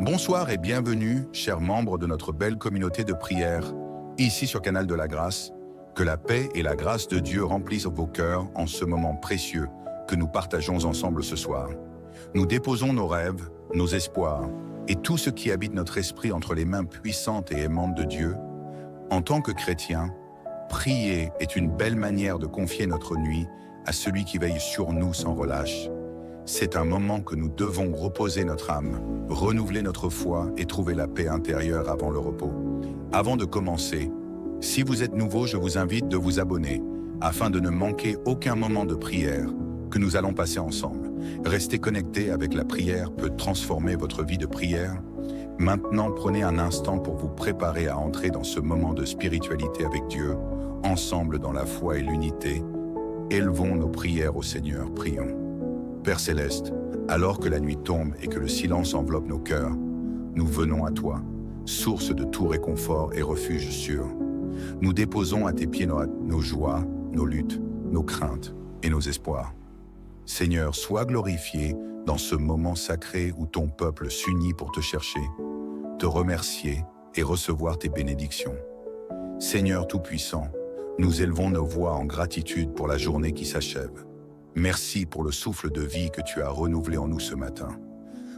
Bonsoir et bienvenue, chers membres de notre belle communauté de prière, ici sur Canal de la Grâce. Que la paix et la grâce de Dieu remplissent vos cœurs en ce moment précieux que nous partageons ensemble ce soir. Nous déposons nos rêves, nos espoirs et tout ce qui habite notre esprit entre les mains puissantes et aimantes de Dieu. En tant que chrétiens, prier est une belle manière de confier notre nuit à celui qui veille sur nous sans relâche. C'est un moment que nous devons reposer notre âme, renouveler notre foi et trouver la paix intérieure avant le repos. Avant de commencer, si vous êtes nouveau, je vous invite de vous abonner afin de ne manquer aucun moment de prière que nous allons passer ensemble. Rester connecté avec la prière peut transformer votre vie de prière. Maintenant, prenez un instant pour vous préparer à entrer dans ce moment de spiritualité avec Dieu, ensemble dans la foi et l'unité. Élevons nos prières au Seigneur, prions. Père Céleste, alors que la nuit tombe et que le silence enveloppe nos cœurs, nous venons à toi, source de tout réconfort et refuge sûr. Nous déposons à tes pieds nos joies, nos luttes, nos craintes et nos espoirs. Seigneur, sois glorifié dans ce moment sacré où ton peuple s'unit pour te chercher, te remercier et recevoir tes bénédictions. Seigneur Tout-Puissant, nous élevons nos voix en gratitude pour la journée qui s'achève. Merci pour le souffle de vie que tu as renouvelé en nous ce matin,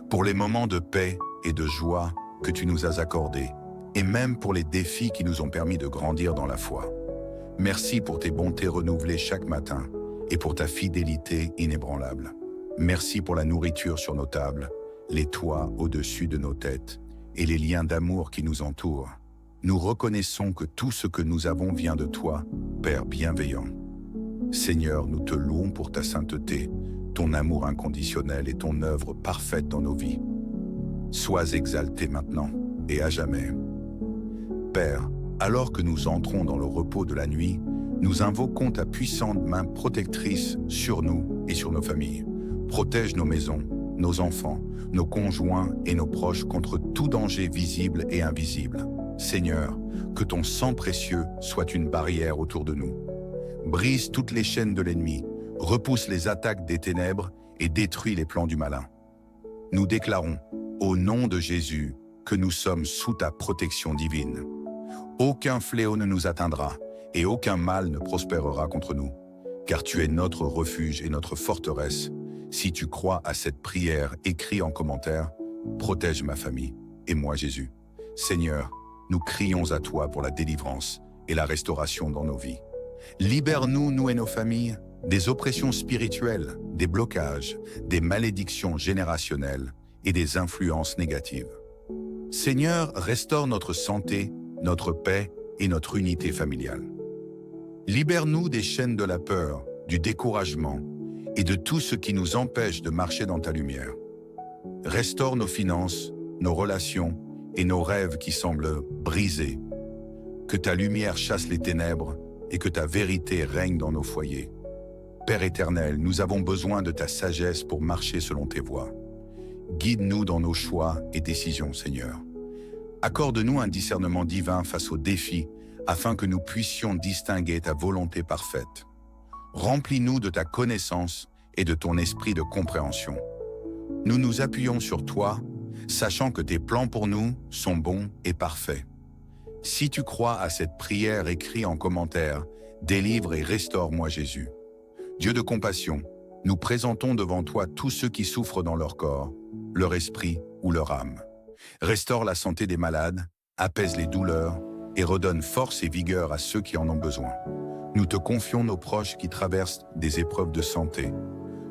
pour les moments de paix et de joie que tu nous as accordés, et même pour les défis qui nous ont permis de grandir dans la foi. Merci pour tes bontés renouvelées chaque matin et pour ta fidélité inébranlable. Merci pour la nourriture sur nos tables, les toits au-dessus de nos têtes et les liens d'amour qui nous entourent. Nous reconnaissons que tout ce que nous avons vient de toi, Père bienveillant. Seigneur, nous te louons pour ta sainteté, ton amour inconditionnel et ton œuvre parfaite dans nos vies. Sois exalté maintenant et à jamais. Père, alors que nous entrons dans le repos de la nuit, nous invoquons ta puissante main protectrice sur nous et sur nos familles. Protège nos maisons, nos enfants, nos conjoints et nos proches contre tout danger visible et invisible. Seigneur, que ton sang précieux soit une barrière autour de nous. Brise toutes les chaînes de l'ennemi, repousse les attaques des ténèbres et détruis les plans du malin. Nous déclarons, au nom de Jésus, que nous sommes sous ta protection divine. Aucun fléau ne nous atteindra et aucun mal ne prospérera contre nous, car tu es notre refuge et notre forteresse. Si tu crois à cette prière, écris en commentaire, protège ma famille et moi Jésus. Seigneur, nous crions à toi pour la délivrance et la restauration dans nos vies. Libère-nous, nous et nos familles, des oppressions spirituelles, des blocages, des malédictions générationnelles et des influences négatives. Seigneur, restaure notre santé, notre paix et notre unité familiale. Libère-nous des chaînes de la peur, du découragement et de tout ce qui nous empêche de marcher dans ta lumière. Restaure nos finances, nos relations et nos rêves qui semblent brisés. Que ta lumière chasse les ténèbres et que ta vérité règne dans nos foyers. Père éternel, nous avons besoin de ta sagesse pour marcher selon tes voies. Guide-nous dans nos choix et décisions, Seigneur. Accorde-nous un discernement divin face aux défis, afin que nous puissions distinguer ta volonté parfaite. Remplis-nous de ta connaissance et de ton esprit de compréhension. Nous nous appuyons sur toi, sachant que tes plans pour nous sont bons et parfaits. Si tu crois à cette prière, écris en commentaire, délivre et restaure-moi Jésus. Dieu de compassion, nous présentons devant toi tous ceux qui souffrent dans leur corps, leur esprit ou leur âme. Restaure la santé des malades, apaise les douleurs et redonne force et vigueur à ceux qui en ont besoin. Nous te confions nos proches qui traversent des épreuves de santé.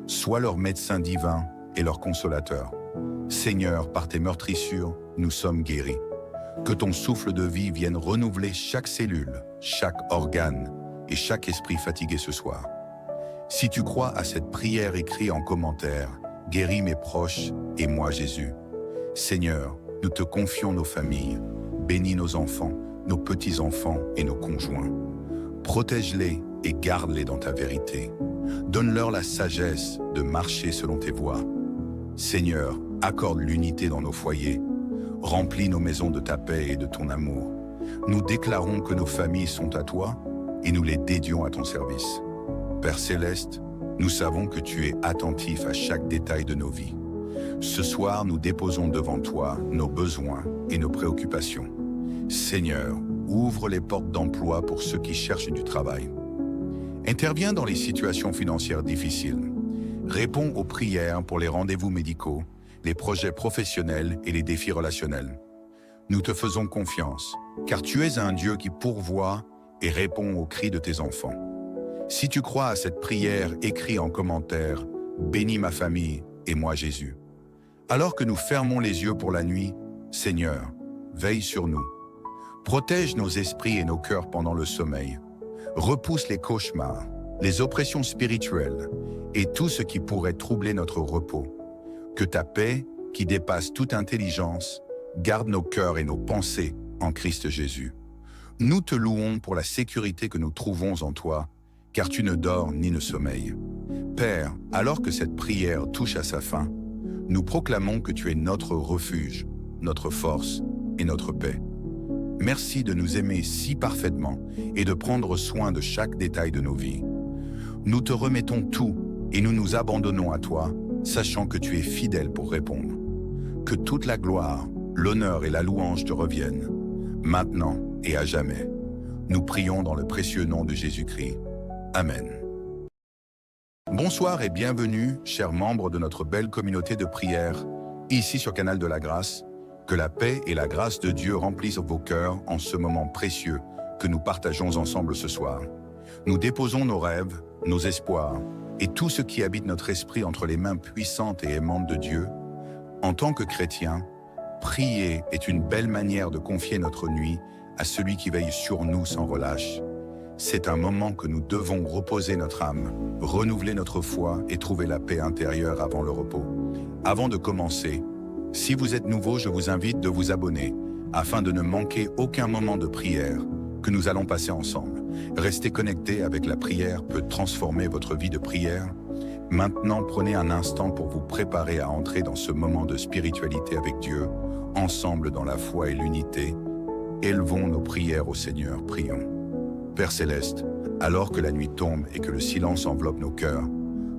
Sois leur médecin divin et leur consolateur. Seigneur, par tes meurtrissures, nous sommes guéris. Que ton souffle de vie vienne renouveler chaque cellule, chaque organe et chaque esprit fatigué ce soir. Si tu crois à cette prière, écris en commentaire, guéris mes proches et moi Jésus. Seigneur, nous te confions nos familles, bénis nos enfants, nos petits-enfants et nos conjoints. Protège-les et garde-les dans ta vérité. Donne-leur la sagesse de marcher selon tes voies. Seigneur, accorde l'unité dans nos foyers. Remplis nos maisons de ta paix et de ton amour. Nous déclarons que nos familles sont à toi et nous les dédions à ton service. Père Céleste, nous savons que tu es attentif à chaque détail de nos vies. Ce soir, nous déposons devant toi nos besoins et nos préoccupations. Seigneur, ouvre les portes d'emploi pour ceux qui cherchent du travail. Interviens dans les situations financières difficiles. Réponds aux prières pour les rendez-vous médicaux, les projets professionnels et les défis relationnels. Nous te faisons confiance, car tu es un Dieu qui pourvoit et répond aux cris de tes enfants. Si tu crois à cette prière, écris en commentaire « Bénis ma famille et moi Jésus ». Alors que nous fermons les yeux pour la nuit, Seigneur, veille sur nous. Protège nos esprits et nos cœurs pendant le sommeil. Repousse les cauchemars, les oppressions spirituelles et tout ce qui pourrait troubler notre repos. Que ta paix, qui dépasse toute intelligence, garde nos cœurs et nos pensées en Christ Jésus. Nous te louons pour la sécurité que nous trouvons en toi, car tu ne dors ni ne sommeilles. Père, alors que cette prière touche à sa fin, nous proclamons que tu es notre refuge, notre force et notre paix. Merci de nous aimer si parfaitement et de prendre soin de chaque détail de nos vies. Nous te remettons tout et nous nous abandonnons à toi, sachant que tu es fidèle pour répondre. Que toute la gloire, l'honneur et la louange te reviennent, maintenant et à jamais. Nous prions dans le précieux nom de Jésus-Christ. Amen. Bonsoir et bienvenue, chers membres de notre belle communauté de prière, ici sur Canal de la Grâce. Que la paix et la grâce de Dieu remplissent vos cœurs en ce moment précieux que nous partageons ensemble ce soir. Nous déposons nos rêves, nos espoirs et tout ce qui habite notre esprit entre les mains puissantes et aimantes de Dieu. En tant que chrétiens, prier est une belle manière de confier notre nuit à celui qui veille sur nous sans relâche. C'est un moment que nous devons reposer notre âme, renouveler notre foi et trouver la paix intérieure avant le repos. Avant de commencer, si vous êtes nouveau, je vous invite de vous abonner afin de ne manquer aucun moment de prière que nous allons passer ensemble. Rester connecté avec la prière peut transformer votre vie de prière. Maintenant, prenez un instant pour vous préparer à entrer dans ce moment de spiritualité avec Dieu, ensemble dans la foi et l'unité. Élevons nos prières au Seigneur, prions. Père Céleste, alors que la nuit tombe et que le silence enveloppe nos cœurs,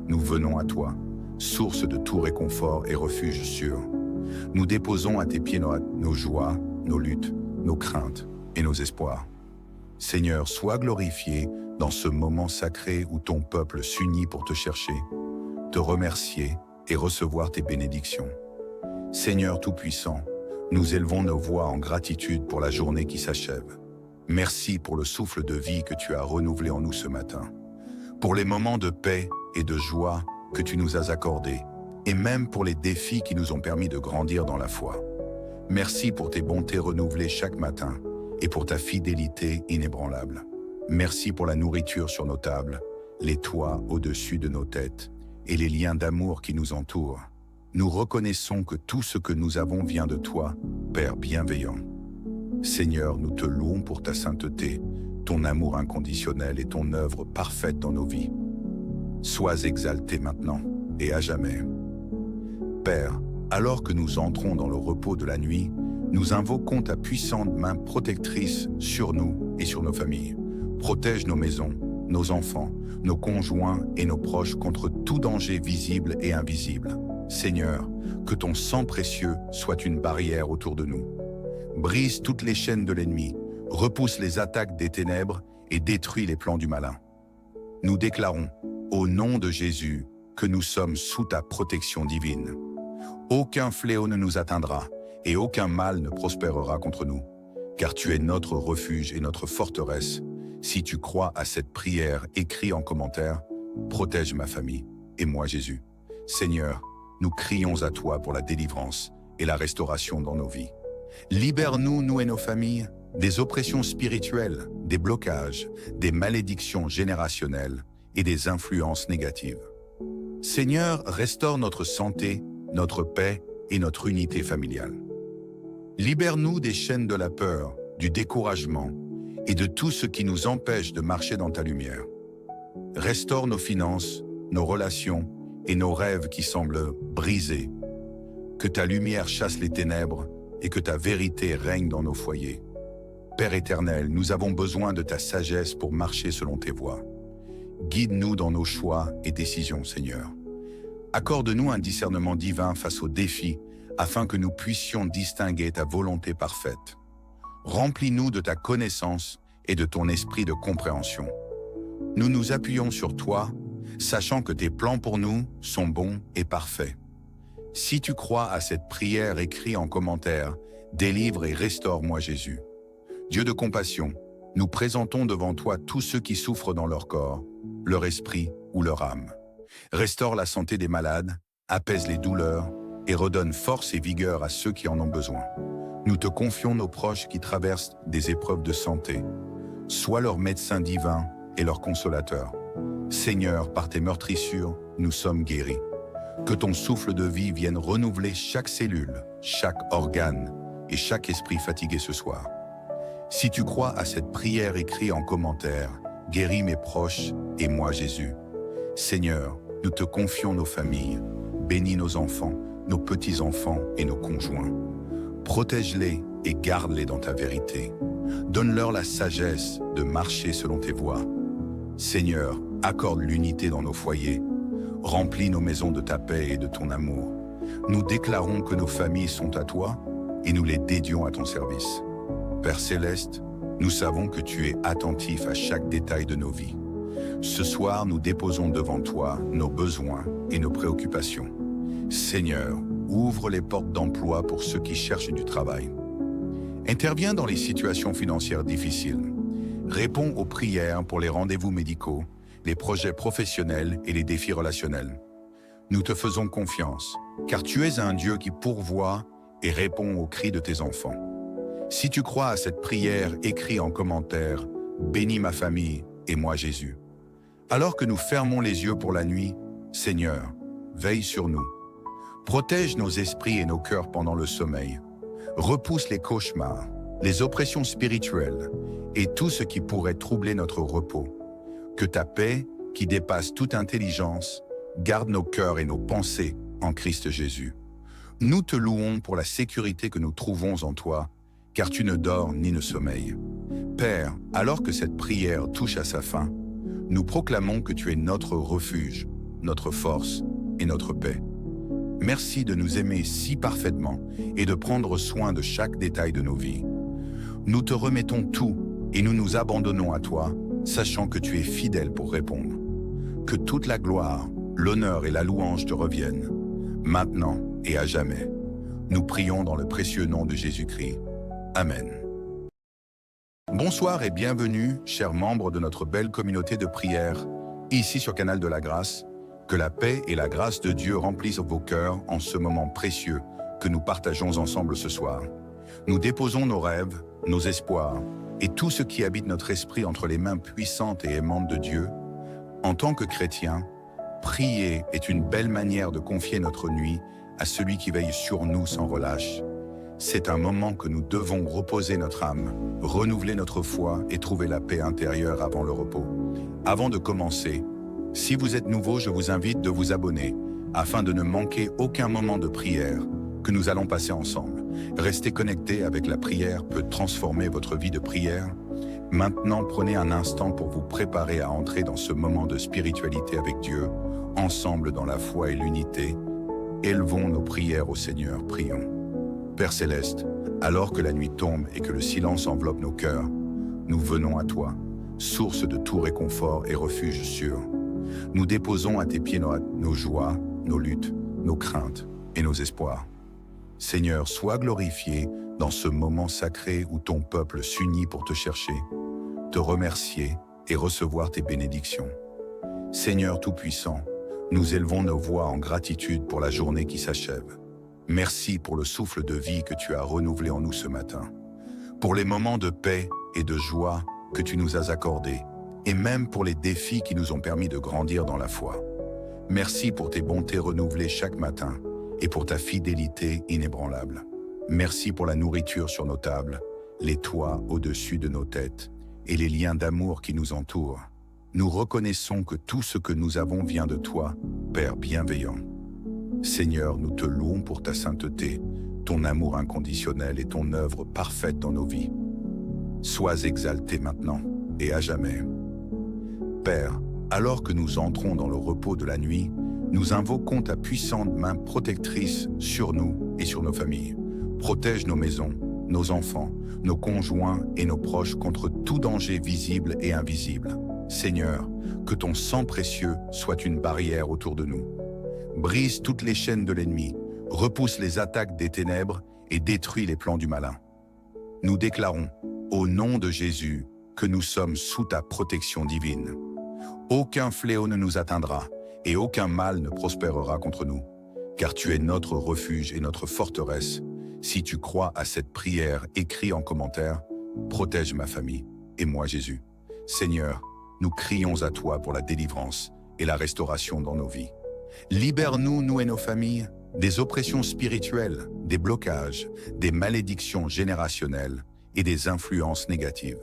nous venons à toi, source de tout réconfort et refuge sûr. Nous déposons à tes pieds nos joies, nos luttes, nos craintes et nos espoirs. Seigneur, sois glorifié dans ce moment sacré où ton peuple s'unit pour te chercher, te remercier et recevoir tes bénédictions. Seigneur Tout-Puissant, nous élevons nos voix en gratitude pour la journée qui s'achève. Merci pour le souffle de vie que tu as renouvelé en nous ce matin, pour les moments de paix et de joie que tu nous as accordés, et même pour les défis qui nous ont permis de grandir dans la foi. Merci pour tes bontés renouvelées chaque matin et pour ta fidélité inébranlable. Merci pour la nourriture sur nos tables, les toits au-dessus de nos têtes et les liens d'amour qui nous entourent. Nous reconnaissons que tout ce que nous avons vient de toi, Père bienveillant. Seigneur, nous te louons pour ta sainteté, ton amour inconditionnel et ton œuvre parfaite dans nos vies. Sois exalté maintenant et à jamais. Père, alors que nous entrons dans le repos de la nuit, nous invoquons ta puissante main protectrice sur nous et sur nos familles. Protège nos maisons, nos enfants, nos conjoints et nos proches contre tout danger visible et invisible. Seigneur, que ton sang précieux soit une barrière autour de nous. Brise toutes les chaînes de l'ennemi, repousse les attaques des ténèbres et détruis les plans du malin. Nous déclarons, au nom de Jésus, que nous sommes sous ta protection divine. Aucun fléau ne nous atteindra et aucun mal ne prospérera contre nous, car tu es notre refuge et notre forteresse. Si tu crois à cette prière, écris en commentaire « Protège ma famille et moi Jésus ». Seigneur, nous crions à toi pour la délivrance et la restauration dans nos vies. Libère-nous, nous et nos familles, des oppressions spirituelles, des blocages, des malédictions générationnelles et des influences négatives. Seigneur, restaure notre santé, notre paix et notre unité familiale. Libère-nous des chaînes de la peur, du découragement et de tout ce qui nous empêche de marcher dans ta lumière. Restaure nos finances, nos relations et nos rêves qui semblent brisés. Que ta lumière chasse les ténèbres et que ta vérité règne dans nos foyers. Père éternel, nous avons besoin de ta sagesse pour marcher selon tes voies. Guide-nous dans nos choix et décisions, Seigneur. Accorde-nous un discernement divin face aux défis, afin que nous puissions distinguer ta volonté parfaite. Remplis-nous de ta connaissance et de ton esprit de compréhension. Nous nous appuyons sur toi, sachant que tes plans pour nous sont bons et parfaits. Si tu crois à cette prière, écris en commentaire « Délivre et restaure-moi Jésus ». Dieu de compassion, nous présentons devant toi tous ceux qui souffrent dans leur corps, leur esprit ou leur âme. Restaure la santé des malades, apaise les douleurs et redonne force et vigueur à ceux qui en ont besoin. Nous te confions nos proches qui traversent des épreuves de santé. Sois leur médecin divin et leur consolateur. Seigneur, par tes meurtrissures, nous sommes guéris. Que ton souffle de vie vienne renouveler chaque cellule, chaque organe et chaque esprit fatigué ce soir. Si tu crois à cette prière, écris en commentaire « Guéris mes proches et moi Jésus ». Seigneur, nous te confions nos familles, bénis nos enfants, nos petits-enfants et nos conjoints. Protège-les et garde-les dans ta vérité. Donne-leur la sagesse de marcher selon tes voies. Seigneur, accorde l'unité dans nos foyers. Remplis nos maisons de ta paix et de ton amour. Nous déclarons que nos familles sont à toi et nous les dédions à ton service. Père Céleste, nous savons que tu es attentif à chaque détail de nos vies. Ce soir, nous déposons devant toi nos besoins et nos préoccupations. Seigneur, ouvre les portes d'emploi pour ceux qui cherchent du travail. Interviens dans les situations financières difficiles. Réponds aux prières pour les rendez-vous médicaux, les projets professionnels et les défis relationnels. Nous te faisons confiance, car tu es un Dieu qui pourvoit et répond aux cris de tes enfants. Si tu crois à cette prière, écris en commentaire « Bénis ma famille et moi Jésus ». Alors que nous fermons les yeux pour la nuit, Seigneur, veille sur nous. Protège nos esprits et nos cœurs pendant le sommeil. Repousse les cauchemars, les oppressions spirituelles et tout ce qui pourrait troubler notre repos. Que ta paix, qui dépasse toute intelligence, garde nos cœurs et nos pensées en Christ Jésus. Nous te louons pour la sécurité que nous trouvons en toi, car tu ne dors ni ne sommeilles. Père, alors que cette prière touche à sa fin, nous proclamons que tu es notre refuge, notre force et notre paix. Merci de nous aimer si parfaitement et de prendre soin de chaque détail de nos vies. Nous te remettons tout et nous nous abandonnons à toi, sachant que tu es fidèle pour répondre. Que toute la gloire, l'honneur et la louange te reviennent, maintenant et à jamais. Nous prions dans le précieux nom de Jésus-Christ. Amen. Bonsoir et bienvenue, chers membres de notre belle communauté de prière, ici sur Canal de la Grâce. Que la paix et la grâce de Dieu remplissent vos cœurs en ce moment précieux que nous partageons ensemble ce soir. Nous déposons nos rêves, nos espoirs et tout ce qui habite notre esprit entre les mains puissantes et aimantes de Dieu. En tant que chrétiens, prier est une belle manière de confier notre nuit à celui qui veille sur nous sans relâche. C'est un moment que nous devons reposer notre âme, renouveler notre foi et trouver la paix intérieure avant le repos. Avant de commencer, si vous êtes nouveau, je vous invite de vous abonner afin de ne manquer aucun moment de prière que nous allons passer ensemble. Rester connecté avec la prière peut transformer votre vie de prière. Maintenant, prenez un instant pour vous préparer à entrer dans ce moment de spiritualité avec Dieu, ensemble dans la foi et l'unité. Élevons nos prières au Seigneur, prions. Père Céleste, alors que la nuit tombe et que le silence enveloppe nos cœurs, nous venons à toi, source de tout réconfort et refuge sûr. Nous déposons à tes pieds nos joies, nos luttes, nos craintes et nos espoirs. Seigneur, sois glorifié dans ce moment sacré où ton peuple s'unit pour te chercher, te remercier et recevoir tes bénédictions. Seigneur Tout-Puissant, nous élevons nos voix en gratitude pour la journée qui s'achève. Merci pour le souffle de vie que tu as renouvelé en nous ce matin, pour les moments de paix et de joie que tu nous as accordés, et même pour les défis qui nous ont permis de grandir dans la foi. Merci pour tes bontés renouvelées chaque matin et pour ta fidélité inébranlable. Merci pour la nourriture sur nos tables, les toits au-dessus de nos têtes et les liens d'amour qui nous entourent. Nous reconnaissons que tout ce que nous avons vient de toi, Père bienveillant. Seigneur, nous te louons pour ta sainteté, ton amour inconditionnel et ton œuvre parfaite dans nos vies. Sois exalté maintenant et à jamais. Père, alors que nous entrons dans le repos de la nuit, nous invoquons ta puissante main protectrice sur nous et sur nos familles. Protège nos maisons, nos enfants, nos conjoints et nos proches contre tout danger visible et invisible. Seigneur, que ton sang précieux soit une barrière autour de nous. Brise toutes les chaînes de l'ennemi, repousse les attaques des ténèbres et détruis les plans du malin. Nous déclarons, au nom de Jésus, que nous sommes sous ta protection divine. Aucun fléau ne nous atteindra et aucun mal ne prospérera contre nous, car tu es notre refuge et notre forteresse. Si tu crois à cette prière, écris en commentaire, protège ma famille et moi Jésus. Seigneur, nous crions à toi pour la délivrance et la restauration dans nos vies. Libère-nous, nous et nos familles, des oppressions spirituelles, des blocages, des malédictions générationnelles et des influences négatives.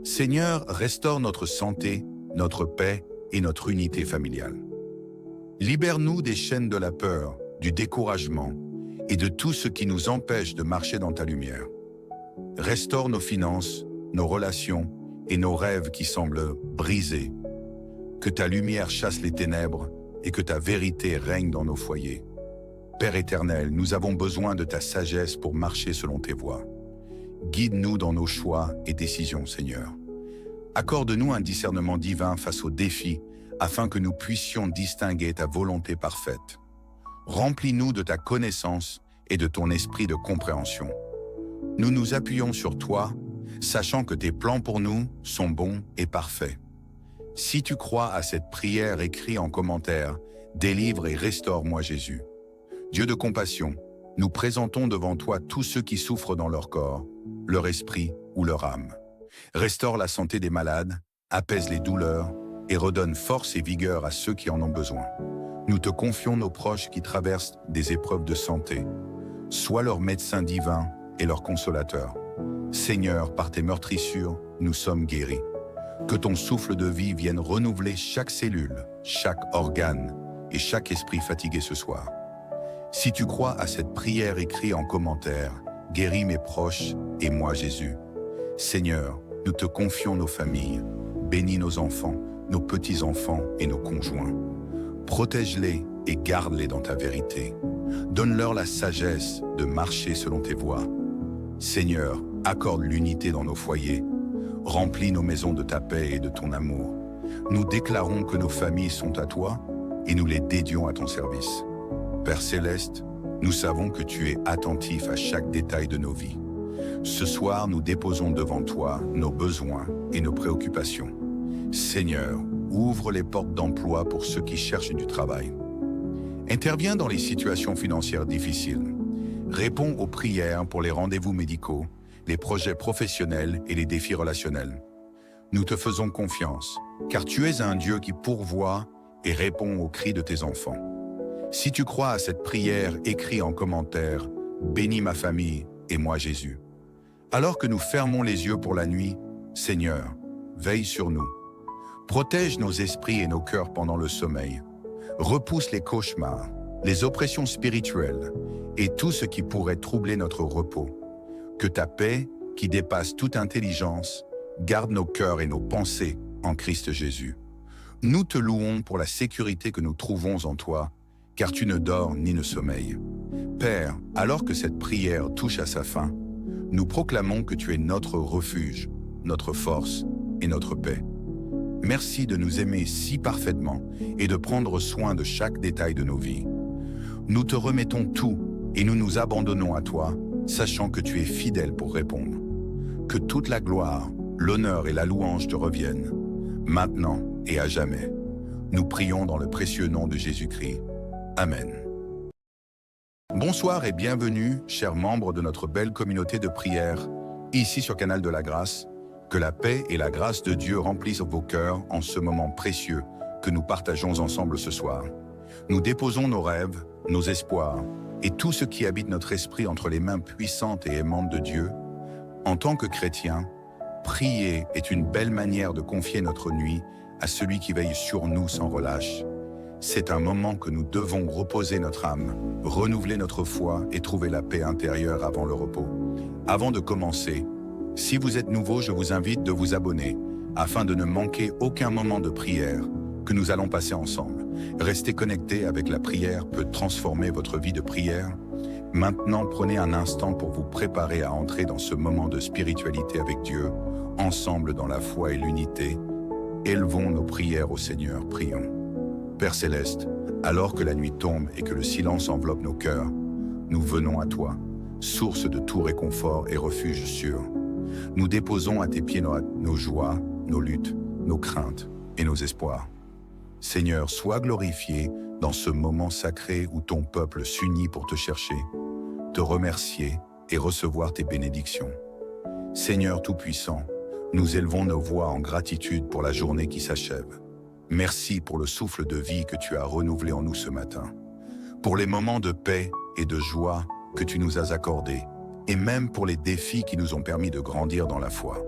Seigneur, restaure notre santé, notre paix et notre unité familiale. Libère-nous des chaînes de la peur, du découragement et de tout ce qui nous empêche de marcher dans ta lumière. Restaure nos finances, nos relations et nos rêves qui semblent brisés. Que ta lumière chasse les ténèbres et que ta vérité règne dans nos foyers. Père éternel, nous avons besoin de ta sagesse pour marcher selon tes voies. Guide-nous dans nos choix et décisions, Seigneur. Accorde-nous un discernement divin face aux défis afin que nous puissions distinguer ta volonté parfaite. Remplis-nous de ta connaissance et de ton esprit de compréhension. Nous nous appuyons sur toi, sachant que tes plans pour nous sont bons et parfaits. Si tu crois à cette prière, écris en commentaire, délivre et restaure-moi Jésus. Dieu de compassion, nous présentons devant toi tous ceux qui souffrent dans leur corps, leur esprit ou leur âme. Restaure la santé des malades, apaise les douleurs et redonne force et vigueur à ceux qui en ont besoin. Nous te confions nos proches qui traversent des épreuves de santé. Sois leur médecin divin et leur consolateur. Seigneur, par tes meurtrissures, nous sommes guéris. Que ton souffle de vie vienne renouveler chaque cellule, chaque organe et chaque esprit fatigué ce soir. Si tu crois à cette prière, écris en commentaire, guéris mes proches et moi Jésus. Seigneur, nous te confions nos familles, bénis nos enfants, nos petits-enfants et nos conjoints. Protège-les et garde-les dans ta vérité. Donne-leur la sagesse de marcher selon tes voies. Seigneur, accorde l'unité dans nos foyers. Remplis nos maisons de ta paix et de ton amour. Nous déclarons que nos familles sont à toi et nous les dédions à ton service. Père céleste, nous savons que tu es attentif à chaque détail de nos vies. Ce soir, nous déposons devant toi nos besoins et nos préoccupations. Seigneur, ouvre les portes d'emploi pour ceux qui cherchent du travail. Interviens dans les situations financières difficiles. Réponds aux prières pour les rendez-vous médicaux, les projets professionnels et les défis relationnels. Nous te faisons confiance, car tu es un Dieu qui pourvoit et répond aux cris de tes enfants. Si tu crois à cette prière, écris en commentaire « Bénis ma famille et moi Jésus ». Alors que nous fermons les yeux pour la nuit, Seigneur, veille sur nous. Protège nos esprits et nos cœurs pendant le sommeil. Repousse les cauchemars, les oppressions spirituelles et tout ce qui pourrait troubler notre repos. Que ta paix, qui dépasse toute intelligence, garde nos cœurs et nos pensées en Christ Jésus. Nous te louons pour la sécurité que nous trouvons en toi, car tu ne dors ni ne sommeilles. Père, alors que cette prière touche à sa fin, nous proclamons que tu es notre refuge, notre force et notre paix. Merci de nous aimer si parfaitement et de prendre soin de chaque détail de nos vies. Nous te remettons tout et nous nous abandonnons à toi, sachant que tu es fidèle pour répondre. Que toute la gloire, l'honneur et la louange te reviennent, maintenant et à jamais. Nous prions dans le précieux nom de Jésus-Christ. Amen. Bonsoir et bienvenue, chers membres de notre belle communauté de prière, ici sur Canal de la Grâce. Que la paix et la grâce de Dieu remplissent vos cœurs en ce moment précieux que nous partageons ensemble ce soir. Nous déposons nos rêves, nos espoirs et tout ce qui habite notre esprit entre les mains puissantes et aimantes de Dieu. En tant que chrétiens, prier est une belle manière de confier notre nuit à celui qui veille sur nous sans relâche. C'est un moment que nous devons reposer notre âme, renouveler notre foi et trouver la paix intérieure avant le repos. Avant de commencer, si vous êtes nouveau, je vous invite de vous abonner afin de ne manquer aucun moment de prière que nous allons passer ensemble. Rester connecté avec la prière peut transformer votre vie de prière. Maintenant, prenez un instant pour vous préparer à entrer dans ce moment de spiritualité avec Dieu, ensemble dans la foi et l'unité. Élevons nos prières au Seigneur, prions. Père Céleste, alors que la nuit tombe et que le silence enveloppe nos cœurs, nous venons à toi, source de tout réconfort et refuge sûr. Nous déposons à tes pieds nos joies, nos luttes, nos craintes et nos espoirs. Seigneur, sois glorifié dans ce moment sacré où ton peuple s'unit pour te chercher, te remercier et recevoir tes bénédictions. Seigneur Tout-Puissant, nous élevons nos voix en gratitude pour la journée qui s'achève. Merci pour le souffle de vie que tu as renouvelé en nous ce matin, pour les moments de paix et de joie que tu nous as accordés, et même pour les défis qui nous ont permis de grandir dans la foi.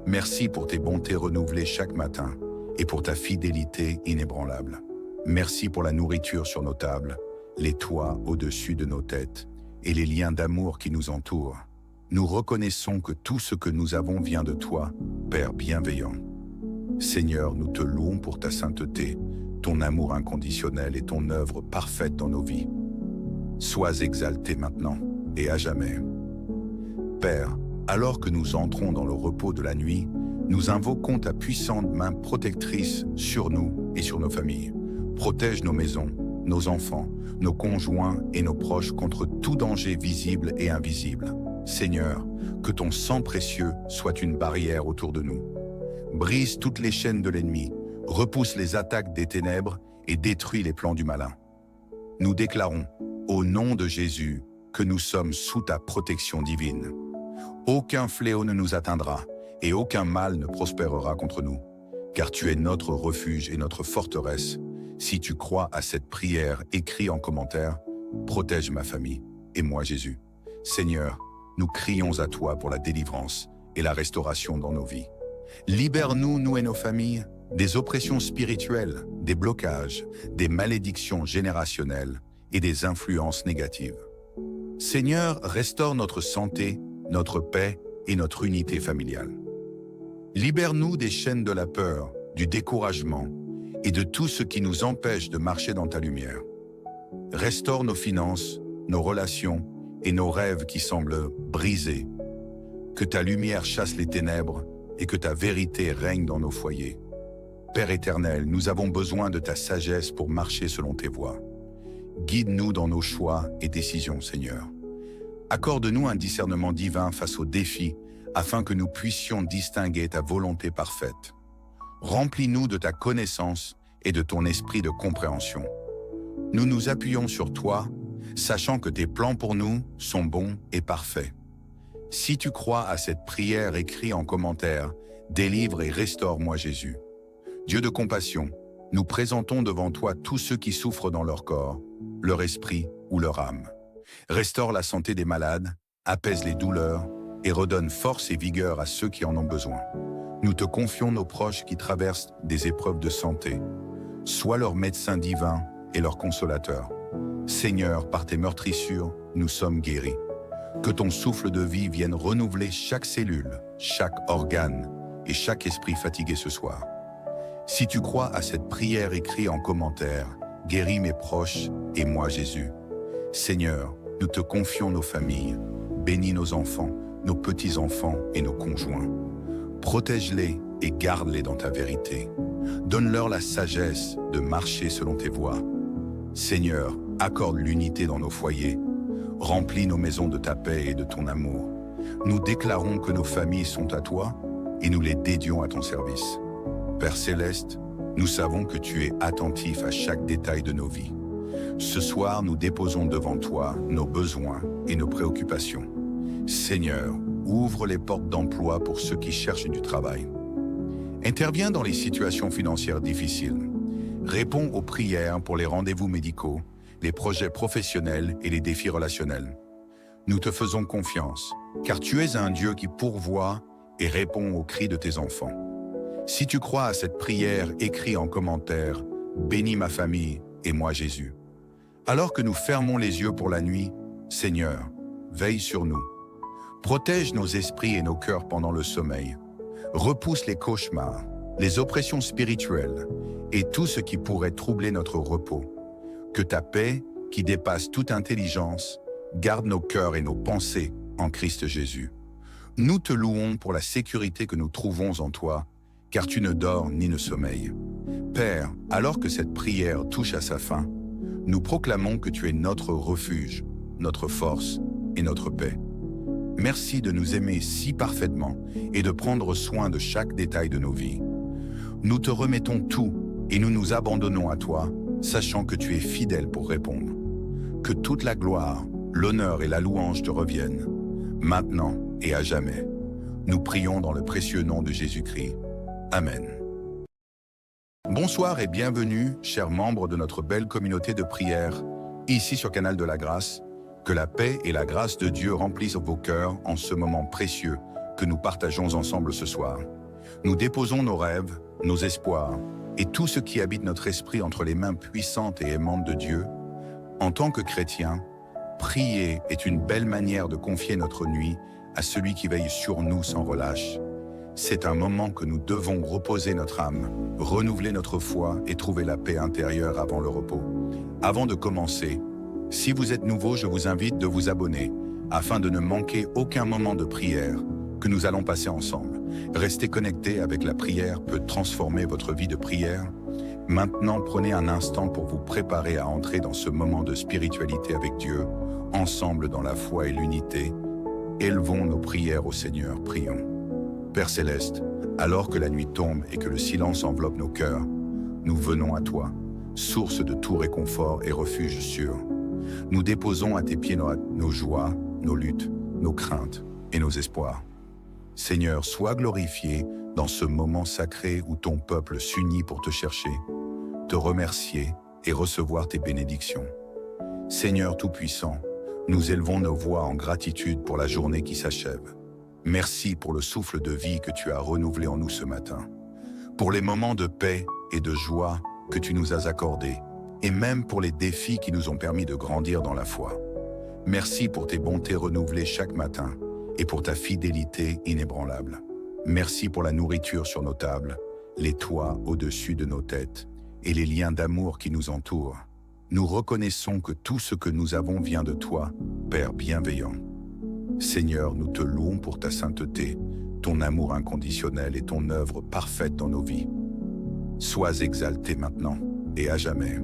Merci pour tes bontés renouvelées chaque matin et pour ta fidélité inébranlable. Merci pour la nourriture sur nos tables, les toits au-dessus de nos têtes et les liens d'amour qui nous entourent. Nous reconnaissons que tout ce que nous avons vient de toi, Père bienveillant. Seigneur, nous te louons pour ta sainteté, ton amour inconditionnel et ton œuvre parfaite dans nos vies. Sois exalté maintenant et à jamais. Père, alors que nous entrons dans le repos de la nuit, nous invoquons ta puissante main protectrice sur nous et sur nos familles. Protège nos maisons, nos enfants, nos conjoints et nos proches contre tout danger visible et invisible. Seigneur, que ton sang précieux soit une barrière autour de nous. Brise toutes les chaînes de l'ennemi, repousse les attaques des ténèbres et détruis les plans du malin. Nous déclarons, au nom de Jésus, que nous sommes sous ta protection divine. Aucun fléau ne nous atteindra et aucun mal ne prospérera contre nous, car tu es notre refuge et notre forteresse. Si tu crois à cette prière, écris en commentaire, protège ma famille et moi Jésus. Seigneur, nous crions à toi pour la délivrance et la restauration dans nos vies. Libère-nous, nous et nos familles, des oppressions spirituelles, des blocages, des malédictions générationnelles et des influences négatives. Seigneur, restaure notre santé, notre paix et notre unité familiale. Libère-nous des chaînes de la peur, du découragement et de tout ce qui nous empêche de marcher dans ta lumière. Restaure nos finances, nos relations et nos rêves qui semblent brisés. Que ta lumière chasse les ténèbres et que ta vérité règne dans nos foyers. Père éternel, nous avons besoin de ta sagesse pour marcher selon tes voies. Guide-nous dans nos choix et décisions, Seigneur. Accorde-nous un discernement divin face aux défis afin que nous puissions distinguer ta volonté parfaite. Remplis-nous de ta connaissance et de ton esprit de compréhension. Nous nous appuyons sur toi, sachant que tes plans pour nous sont bons et parfaits. Si tu crois à cette prière, écris en commentaire, délivre et restaure-moi Jésus. Dieu de compassion, nous présentons devant toi tous ceux qui souffrent dans leur corps, leur esprit ou leur âme. Restaure la santé des malades, apaise les douleurs et redonne force et vigueur à ceux qui en ont besoin. Nous te confions nos proches qui traversent des épreuves de santé. Sois leur médecin divin et leur consolateur. Seigneur, par tes meurtrissures, nous sommes guéris. Que ton souffle de vie vienne renouveler chaque cellule, chaque organe et chaque esprit fatigué ce soir. Si tu crois à cette prière, écris en commentaire, guéris mes proches et moi Jésus. Seigneur, nous te confions nos familles, bénis nos enfants, nos petits-enfants et nos conjoints. Protège-les et garde-les dans ta vérité. Donne-leur la sagesse de marcher selon tes voies. Seigneur, accorde l'unité dans nos foyers. Remplis nos maisons de ta paix et de ton amour. Nous déclarons que nos familles sont à toi et nous les dédions à ton service. Père Céleste, nous savons que tu es attentif à chaque détail de nos vies. Ce soir, nous déposons devant toi nos besoins et nos préoccupations. Seigneur, ouvre les portes d'emploi pour ceux qui cherchent du travail. Interviens dans les situations financières difficiles. Réponds aux prières pour les rendez-vous médicaux, les projets professionnels et les défis relationnels. Nous te faisons confiance, car tu es un Dieu qui pourvoit et répond aux cris de tes enfants. Si tu crois à cette prière, écris en commentaire « Bénis ma famille et moi Jésus ». Alors que nous fermons les yeux pour la nuit, Seigneur, veille sur nous. Protège nos esprits et nos cœurs pendant le sommeil. Repousse les cauchemars, les oppressions spirituelles et tout ce qui pourrait troubler notre repos. Que ta paix, qui dépasse toute intelligence, garde nos cœurs et nos pensées en Christ Jésus. Nous te louons pour la sécurité que nous trouvons en toi, car tu ne dors ni ne sommeilles. Père, alors que cette prière touche à sa fin, nous proclamons que tu es notre refuge, notre force et notre paix. Merci de nous aimer si parfaitement et de prendre soin de chaque détail de nos vies. Nous te remettons tout et nous nous abandonnons à toi, sachant que tu es fidèle pour répondre. Que toute la gloire, l'honneur et la louange te reviennent, maintenant et à jamais. Nous prions dans le précieux nom de Jésus-Christ. Amen. Bonsoir et bienvenue, chers membres de notre belle communauté de prière, ici sur Canal de la Grâce. Que la paix et la grâce de Dieu remplissent vos cœurs en ce moment précieux que nous partageons ensemble ce soir. Nous déposons nos rêves, nos espoirs et tout ce qui habite notre esprit entre les mains puissantes et aimantes de Dieu. En tant que chrétiens, prier est une belle manière de confier notre nuit à celui qui veille sur nous sans relâche. C'est un moment que nous devons reposer notre âme, renouveler notre foi et trouver la paix intérieure avant le repos. Avant de commencer, si vous êtes nouveau, je vous invite de vous abonner afin de ne manquer aucun moment de prière que nous allons passer ensemble. Rester connecté avec la prière peut transformer votre vie de prière. Maintenant, prenez un instant pour vous préparer à entrer dans ce moment de spiritualité avec Dieu, ensemble dans la foi et l'unité. Élevons nos prières au Seigneur, prions. Père Céleste, alors que la nuit tombe et que le silence enveloppe nos cœurs, nous venons à toi, source de tout réconfort et refuge sûr. Nous déposons à tes pieds nos joies, nos luttes, nos craintes et nos espoirs. Seigneur, sois glorifié dans ce moment sacré où ton peuple s'unit pour te chercher, te remercier et recevoir tes bénédictions. Seigneur Tout-Puissant, nous élevons nos voix en gratitude pour la journée qui s'achève. Merci pour le souffle de vie que tu as renouvelé en nous ce matin, pour les moments de paix et de joie que tu nous as accordés, et même pour les défis qui nous ont permis de grandir dans la foi. Merci pour tes bontés renouvelées chaque matin et pour ta fidélité inébranlable. Merci pour la nourriture sur nos tables, les toits au-dessus de nos têtes et les liens d'amour qui nous entourent. Nous reconnaissons que tout ce que nous avons vient de toi, Père bienveillant. Seigneur, nous te louons pour ta sainteté, ton amour inconditionnel et ton œuvre parfaite dans nos vies. Sois exalté maintenant et à jamais.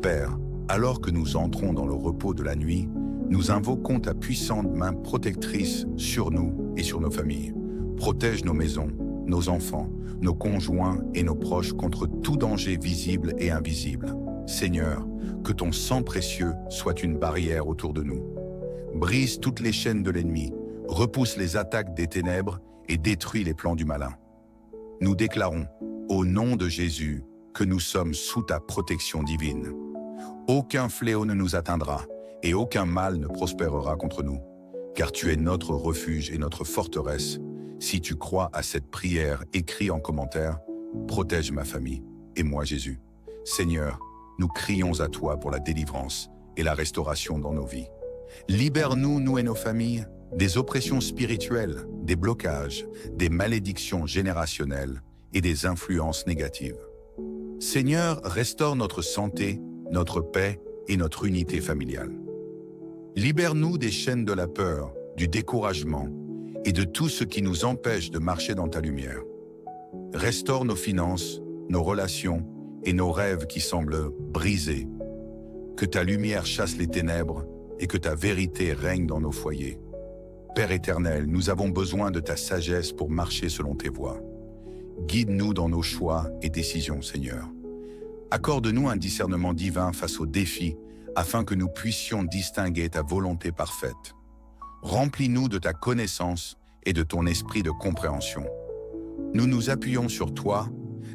Père, alors que nous entrons dans le repos de la nuit, nous invoquons ta puissante main protectrice sur nous et sur nos familles. Protège nos maisons, nos enfants, nos conjoints et nos proches contre tout danger visible et invisible. Seigneur, que ton sang précieux soit une barrière autour de nous. Brise toutes les chaînes de l'ennemi, repousse les attaques des ténèbres et détruis les plans du malin. Nous déclarons, au nom de Jésus, que nous sommes sous ta protection divine. Aucun fléau ne nous atteindra et aucun mal ne prospérera contre nous, car tu es notre refuge et notre forteresse. Si tu crois à cette prière, écris en commentaire « Protège ma famille et moi Jésus ». Seigneur, nous crions à toi pour la délivrance et la restauration dans nos vies. Libère-nous, nous et nos familles, des oppressions spirituelles, des blocages, des malédictions générationnelles et des influences négatives. Seigneur, restaure notre santé, notre paix et notre unité familiale. Libère-nous des chaînes de la peur, du découragement et de tout ce qui nous empêche de marcher dans ta lumière. Restaure nos finances, nos relations et nos rêves qui semblent brisés. Que ta lumière chasse les ténèbres et que ta vérité règne dans nos foyers. Père éternel, nous avons besoin de ta sagesse pour marcher selon tes voies. Guide-nous dans nos choix et décisions, Seigneur. Accorde-nous un discernement divin face aux défis, afin que nous puissions distinguer ta volonté parfaite. Remplis-nous de ta connaissance et de ton esprit de compréhension. Nous nous appuyons sur toi,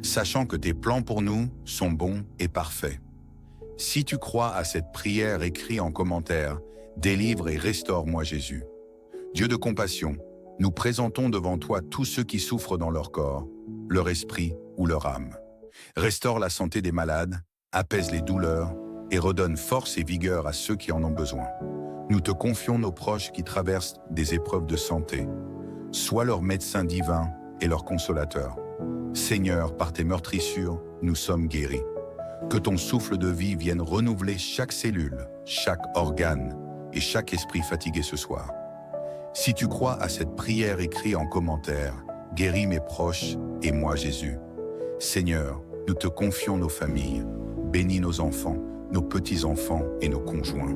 sachant que tes plans pour nous sont bons et parfaits. Si tu crois à cette prière, écris en commentaire « Délivre et restaure-moi Jésus ». Dieu de compassion, nous présentons devant toi tous ceux qui souffrent dans leur corps, leur esprit ou leur âme. Restaure la santé des malades, apaise les douleurs et redonne force et vigueur à ceux qui en ont besoin. Nous te confions nos proches qui traversent des épreuves de santé. Sois leur médecin divin et leur consolateur. Seigneur, par tes meurtrissures, nous sommes guéris. Que ton souffle de vie vienne renouveler chaque cellule, chaque organe et chaque esprit fatigué ce soir. Si tu crois à cette prière écrite en commentaire, guéris mes proches et moi Jésus. Seigneur, nous te confions nos familles, bénis nos enfants, nos petits-enfants et nos conjoints.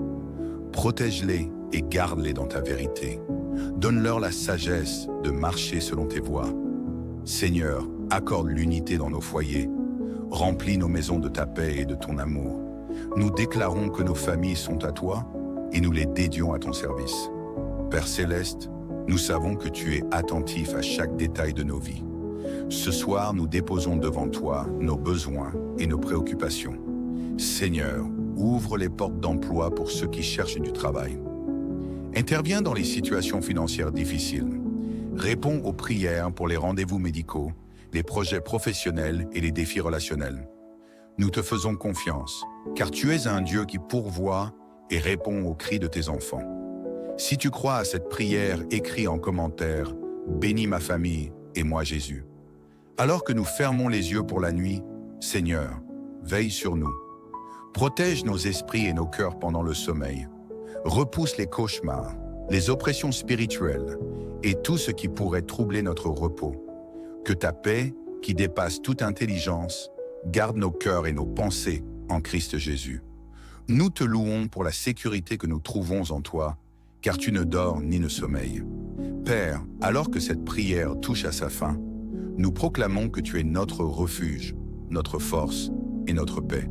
Protège-les et garde-les dans ta vérité. Donne-leur la sagesse de marcher selon tes voies. Seigneur, accorde l'unité dans nos foyers. Remplis nos maisons de ta paix et de ton amour. Nous déclarons que nos familles sont à toi et nous les dédions à ton service. Père Céleste, nous savons que tu es attentif à chaque détail de nos vies. Ce soir, nous déposons devant toi nos besoins et nos préoccupations. Seigneur, ouvre les portes d'emploi pour ceux qui cherchent du travail. Interviens dans les situations financières difficiles. Réponds aux prières pour les rendez-vous médicaux, les projets professionnels et les défis relationnels. Nous te faisons confiance, car tu es un Dieu qui pourvoit et répond aux cris de tes enfants. Si tu crois à cette prière, écris en commentaire « Bénis ma famille et moi Jésus ». Alors que nous fermons les yeux pour la nuit, Seigneur, veille sur nous. Protège nos esprits et nos cœurs pendant le sommeil. Repousse les cauchemars, les oppressions spirituelles et tout ce qui pourrait troubler notre repos. Que ta paix, qui dépasse toute intelligence, garde nos cœurs et nos pensées en Christ Jésus. Nous te louons pour la sécurité que nous trouvons en toi, car tu ne dors ni ne sommeilles. Père, alors que cette prière touche à sa fin, nous proclamons que tu es notre refuge, notre force et notre paix.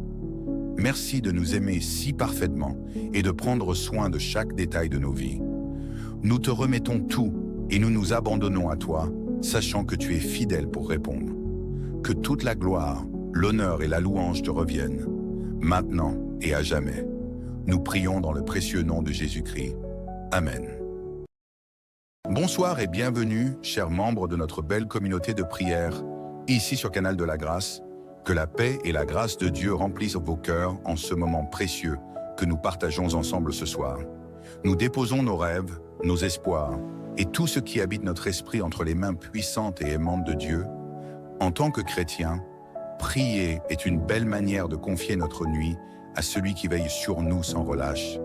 Merci de nous aimer si parfaitement et de prendre soin de chaque détail de nos vies. Nous te remettons tout et nous nous abandonnons à toi, sachant que tu es fidèle pour répondre. Que toute la gloire, l'honneur et la louange te reviennent, maintenant et à jamais. Nous prions dans le précieux nom de Jésus-Christ. Amen. Bonsoir et bienvenue, chers membres de notre belle communauté de prière, ici sur Canal de la Grâce. Que la paix et la grâce de Dieu remplissent vos cœurs en ce moment précieux que nous partageons ensemble ce soir. Nous déposons nos rêves, nos espoirs et tout ce qui habite notre esprit entre les mains puissantes et aimantes de Dieu. En tant que chrétiens, prier est une belle manière de confier notre nuit à celui qui veille sur nous sans relâche.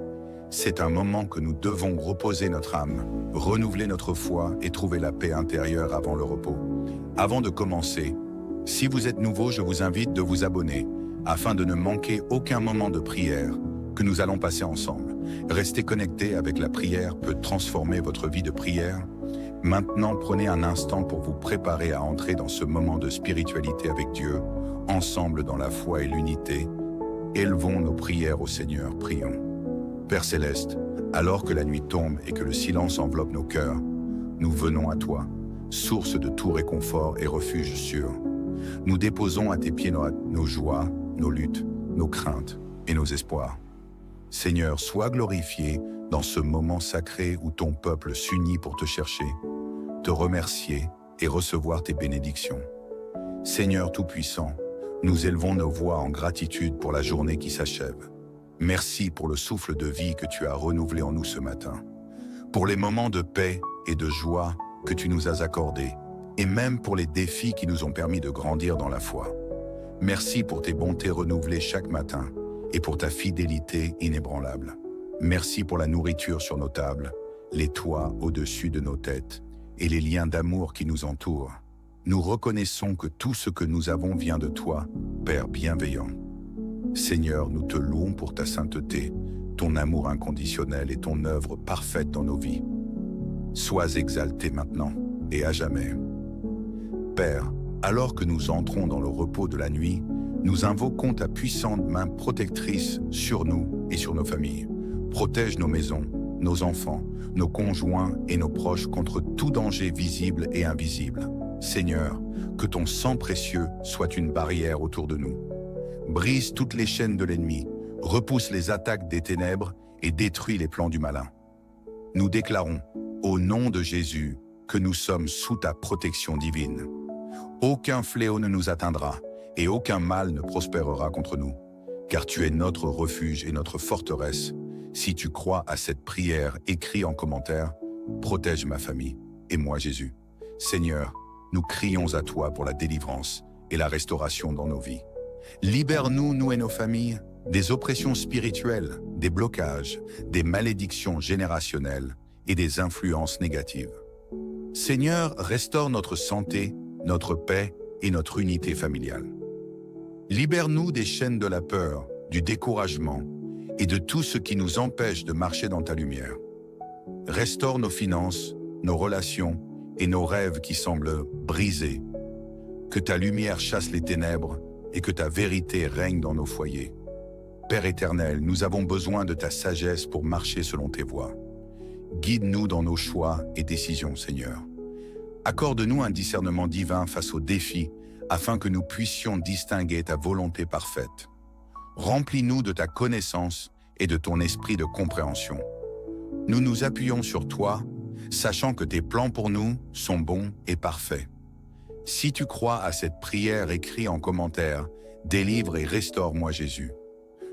C'est un moment que nous devons reposer notre âme, renouveler notre foi et trouver la paix intérieure avant le repos. Avant de commencer, si vous êtes nouveau, je vous invite de vous abonner afin de ne manquer aucun moment de prière que nous allons passer ensemble. Rester connecté avec la prière peut transformer votre vie de prière. Maintenant, prenez un instant pour vous préparer à entrer dans ce moment de spiritualité avec Dieu, ensemble dans la foi et l'unité. Élevons nos prières au Seigneur, prions. Père Céleste, alors que la nuit tombe et que le silence enveloppe nos cœurs, nous venons à toi, source de tout réconfort et refuge sûr. Nous déposons à tes pieds nos joies, nos luttes, nos craintes et nos espoirs. Seigneur, sois glorifié dans ce moment sacré où ton peuple s'unit pour te chercher, te remercier et recevoir tes bénédictions. Seigneur Tout-Puissant, nous élevons nos voix en gratitude pour la journée qui s'achève. Merci pour le souffle de vie que tu as renouvelé en nous ce matin, pour les moments de paix et de joie que tu nous as accordés, et même pour les défis qui nous ont permis de grandir dans la foi. Merci pour tes bontés renouvelées chaque matin et pour ta fidélité inébranlable. Merci pour la nourriture sur nos tables, les toits au-dessus de nos têtes et les liens d'amour qui nous entourent. Nous reconnaissons que tout ce que nous avons vient de toi, Père bienveillant. Seigneur, nous te louons pour ta sainteté, ton amour inconditionnel et ton œuvre parfaite dans nos vies. Sois exalté maintenant et à jamais. Père, alors que nous entrons dans le repos de la nuit, nous invoquons ta puissante main protectrice sur nous et sur nos familles. Protège nos maisons, nos enfants, nos conjoints et nos proches contre tout danger visible et invisible. Seigneur, que ton sang précieux soit une barrière autour de nous. Brise toutes les chaînes de l'ennemi, repousse les attaques des ténèbres et détruis les plans du malin. Nous déclarons, au nom de Jésus, que nous sommes sous ta protection divine. Aucun fléau ne nous atteindra et aucun mal ne prospérera contre nous, car tu es notre refuge et notre forteresse. Si tu crois à cette prière, écris en commentaire, protège ma famille et moi Jésus. Seigneur, nous crions à toi pour la délivrance et la restauration dans nos vies. Libère-nous, nous et nos familles, des oppressions spirituelles, des blocages, des malédictions générationnelles et des influences négatives. Seigneur, restaure notre santé, notre paix et notre unité familiale. Libère-nous des chaînes de la peur, du découragement et de tout ce qui nous empêche de marcher dans ta lumière. Restaure nos finances, nos relations et nos rêves qui semblent brisés. Que ta lumière chasse les ténèbres et que ta vérité règne dans nos foyers. Père éternel, nous avons besoin de ta sagesse pour marcher selon tes voies. Guide-nous dans nos choix et décisions, Seigneur. Accorde-nous un discernement divin face aux défis afin que nous puissions distinguer ta volonté parfaite. Remplis-nous de ta connaissance et de ton esprit de compréhension. Nous nous appuyons sur toi, sachant que tes plans pour nous sont bons et parfaits. Si tu crois à cette prière, écris en commentaire « Délivre et restaure-moi Jésus ».